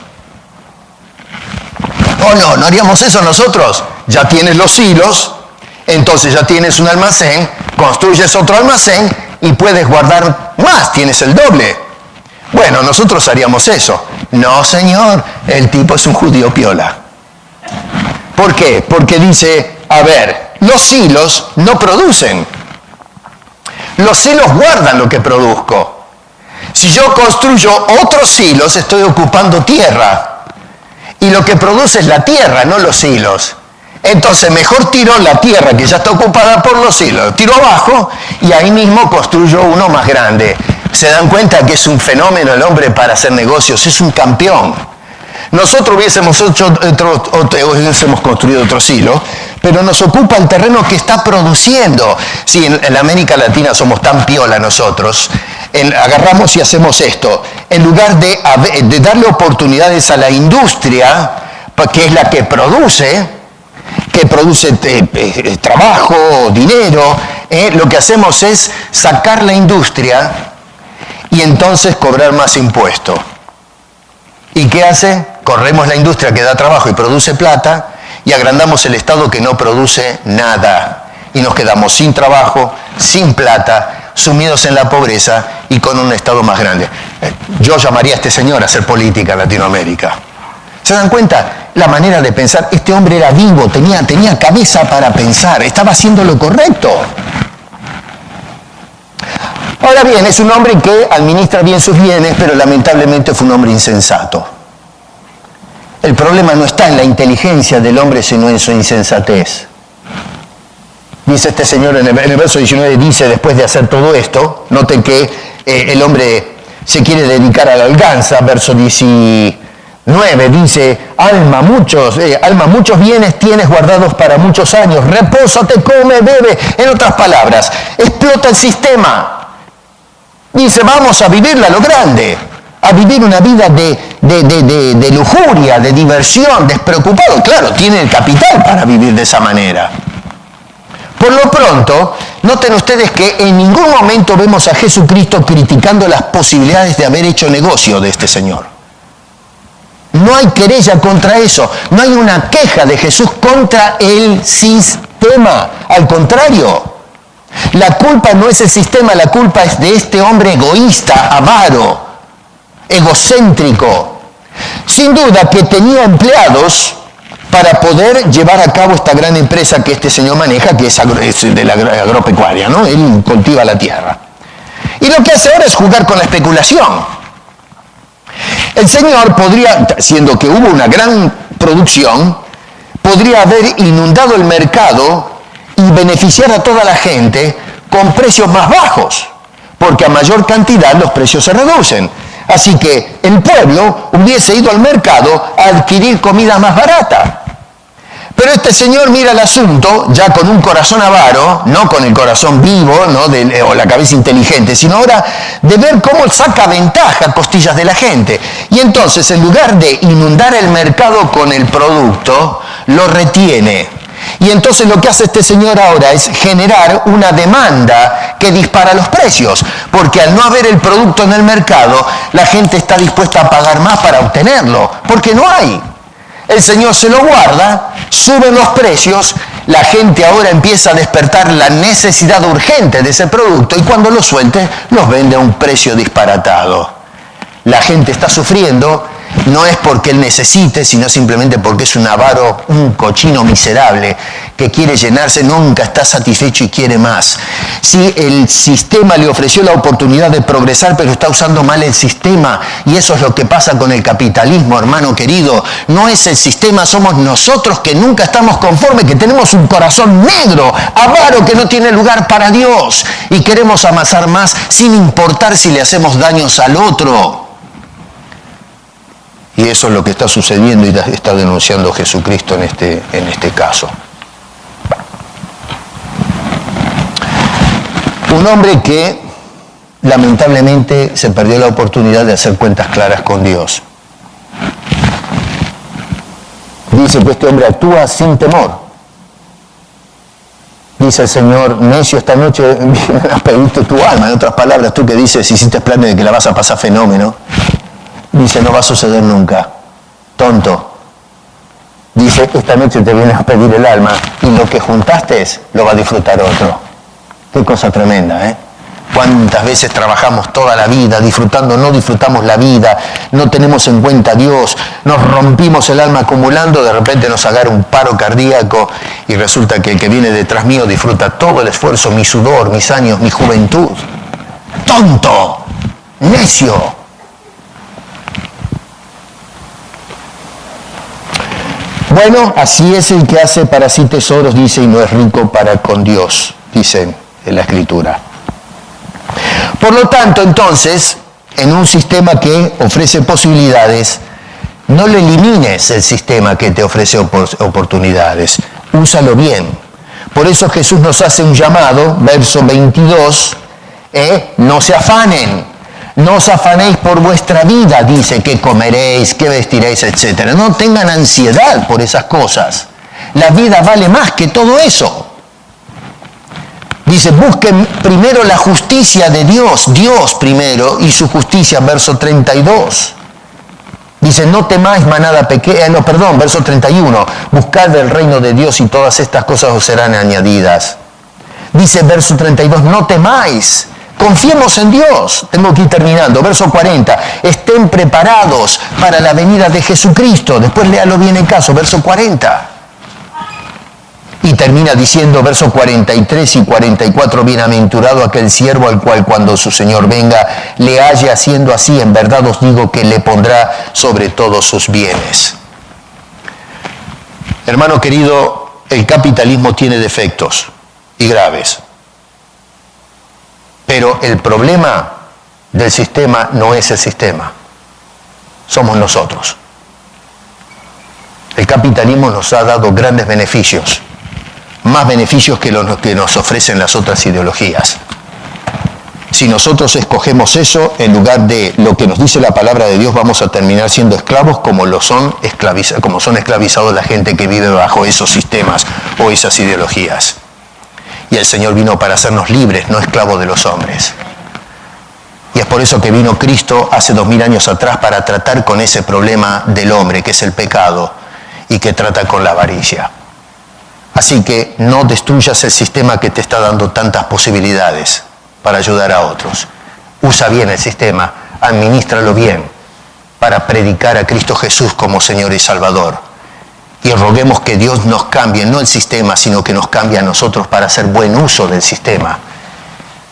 Oh, no haríamos eso nosotros. Ya tienes los hilos, entonces ya tienes un almacén, construyes otro almacén y puedes guardar más, tienes el doble. Bueno, nosotros haríamos eso. No, señor, el tipo es un judío piola. ¿Por qué? Porque dice, a ver, los hilos no producen. Los hilos guardan lo que produzco. Si yo construyo otros hilos, estoy ocupando tierra. Y lo que produce es la tierra, no los hilos. Entonces mejor tiro la tierra que ya está ocupada por los hilos, tiro abajo y ahí mismo construyo uno más grande. Se dan cuenta que es un fenómeno el hombre para hacer negocios, es un campeón. Nosotros hubiésemos construido otros hilos, pero nos ocupa el terreno que está produciendo. Sí, en la América Latina somos tan piola nosotros. Agarramos y hacemos esto. En lugar de darle oportunidades a la industria, que es la que produce trabajo, dinero, lo que hacemos es sacar la industria y entonces cobrar más impuestos. ¿Y qué hace? Corremos la industria que da trabajo y produce plata y agrandamos el Estado que no produce nada. Y nos quedamos sin trabajo, sin plata, sumidos en la pobreza y con un Estado más grande. Yo llamaría a este señor a hacer política en Latinoamérica. ¿Se dan cuenta? La manera de pensar. Este hombre era vivo, tenía cabeza para pensar, estaba haciendo lo correcto. Ahora bien, es un hombre que administra bien sus bienes, pero lamentablemente fue un hombre insensato. El problema no está en la inteligencia del hombre, sino en su insensatez. Dice este señor en el verso 19, dice, después de hacer todo esto, noten que el hombre se quiere dedicar a la holganza. Verso 19 dice, alma, muchos bienes tienes guardados para muchos años, repósate, come, bebe. En otras palabras, explota el sistema. Dice, vamos a vivirla a lo grande, a vivir una vida de lujuria, de diversión, despreocupado. Claro, tiene el capital para vivir de esa manera. Por lo pronto, noten ustedes que en ningún momento vemos a Jesucristo criticando las posibilidades de haber hecho negocio de este señor. No hay querella contra eso, no hay una queja de Jesús contra el sistema. Al contrario, la culpa no es el sistema, la culpa es de este hombre egoísta, avaro, egocéntrico. Sin duda que tenía empleados para poder llevar a cabo esta gran empresa que este señor maneja, que es de la agropecuaria, ¿no? Él cultiva la tierra. Y lo que hace ahora es jugar con la especulación. El señor podría, siendo que hubo una gran producción, podría haber inundado el mercado y beneficiar a toda la gente con precios más bajos, porque a mayor cantidad los precios se reducen. Así que el pueblo hubiese ido al mercado a adquirir comida más barata. Pero este señor mira el asunto ya con un corazón avaro, no con el corazón vivo, ¿no? O la cabeza inteligente, sino ahora de ver cómo saca ventaja a costillas de la gente. Y entonces, en lugar de inundar el mercado con el producto, lo retiene. Y entonces lo que hace este señor ahora es generar una demanda que dispara los precios, porque al no haber el producto en el mercado, la gente está dispuesta a pagar más para obtenerlo, porque no hay. El señor se lo guarda, suben los precios, la gente ahora empieza a despertar la necesidad urgente de ese producto y cuando lo suelte, los vende a un precio disparatado. La gente está sufriendo. No es porque él necesite, sino simplemente porque es un avaro, un cochino miserable que quiere llenarse, nunca está satisfecho y quiere más. Sí, el sistema le ofreció la oportunidad de progresar, pero está usando mal el sistema. Y eso es lo que pasa con el capitalismo, hermano querido. No es el sistema, somos nosotros que nunca estamos conformes, que tenemos un corazón negro, avaro, que no tiene lugar para Dios. Y queremos amasar más sin importar si le hacemos daños al otro. Y eso es lo que está sucediendo y está denunciando Jesucristo en este caso. Un hombre que lamentablemente se perdió la oportunidad de hacer cuentas claras con Dios. Dice que este hombre actúa sin temor. Dice el Señor, necio, esta noche vienen a pedirte tu alma. En otras palabras, tú que dices, hiciste planes de que la vas a pasar fenómeno. Dice, no va a suceder nunca. Tonto. Dice, esta noche te vienes a pedir el alma y lo que juntaste lo va a disfrutar otro. Qué cosa tremenda, ¿eh? ¿Cuántas veces trabajamos toda la vida disfrutando, no disfrutamos la vida, no tenemos en cuenta a Dios, nos rompimos el alma acumulando, de repente nos agarra un paro cardíaco y resulta que el que viene detrás mío disfruta todo el esfuerzo, mi sudor, mis años, mi juventud? ¡Tonto! ¡Necio! Bueno, así es el que hace para sí tesoros, dice, y no es rico para con Dios, dice en la Escritura. Por lo tanto, entonces, en un sistema que ofrece posibilidades, no le elimines el sistema que te ofrece oportunidades, úsalo bien. Por eso Jesús nos hace un llamado, verso 22, no se afanen. No os afanéis por vuestra vida, dice, qué comeréis, qué vestiréis, etc. No tengan ansiedad por esas cosas. La vida vale más que todo eso. Dice, busquen primero la justicia de Dios, Dios primero, y su justicia, verso 32. Dice, no temáis manada pequeña, verso 31, buscad el reino de Dios y todas estas cosas os serán añadidas. Dice verso 32, no temáis, confiemos en Dios. Tengo que ir terminando. Verso 40, estén preparados para la venida de Jesucristo. Después léalo bien en caso, verso 40. Y termina diciendo, verso 43 y 44, bienaventurado aquel siervo al cual cuando su Señor venga le halle haciendo así, en verdad os digo que le pondrá sobre todos sus bienes. Hermano querido, el capitalismo tiene defectos y graves. Pero el problema del sistema no es el sistema, somos nosotros. El capitalismo nos ha dado grandes beneficios, más beneficios que los que nos ofrecen las otras ideologías. Si nosotros escogemos eso, en lugar de lo que nos dice la palabra de Dios, vamos a terminar siendo esclavos como son esclavizados la gente que vive bajo esos sistemas o esas ideologías. Y el Señor vino para hacernos libres, no esclavos de los hombres. Y es por eso que vino Cristo hace 2000 años atrás para tratar con ese problema del hombre, que es el pecado, y que trata con la avaricia. Así que no destruyas el sistema que te está dando tantas posibilidades para ayudar a otros. Usa bien el sistema, administralo bien, para predicar a Cristo Jesús como Señor y Salvador. Y roguemos que Dios nos cambie, no el sistema, sino que nos cambie a nosotros para hacer buen uso del sistema,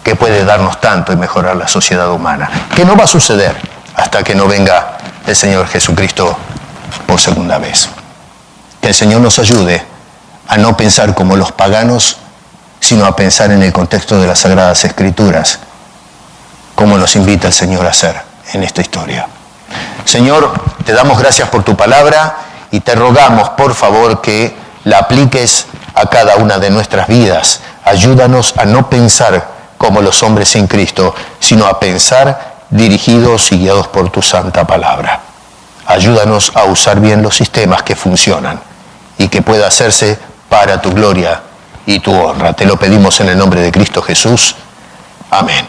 que puede darnos tanto y mejorar la sociedad humana. Que no va a suceder hasta que no venga el Señor Jesucristo por segunda vez. Que el Señor nos ayude a no pensar como los paganos, sino a pensar en el contexto de las Sagradas Escrituras, como nos invita el Señor a hacer en esta historia. Señor, te damos gracias por tu palabra y te rogamos, por favor, que la apliques a cada una de nuestras vidas. Ayúdanos a no pensar como los hombres sin Cristo, sino a pensar dirigidos y guiados por tu santa palabra. Ayúdanos a usar bien los sistemas que funcionan y que pueda hacerse para tu gloria y tu honra. Te lo pedimos en el nombre de Cristo Jesús. Amén.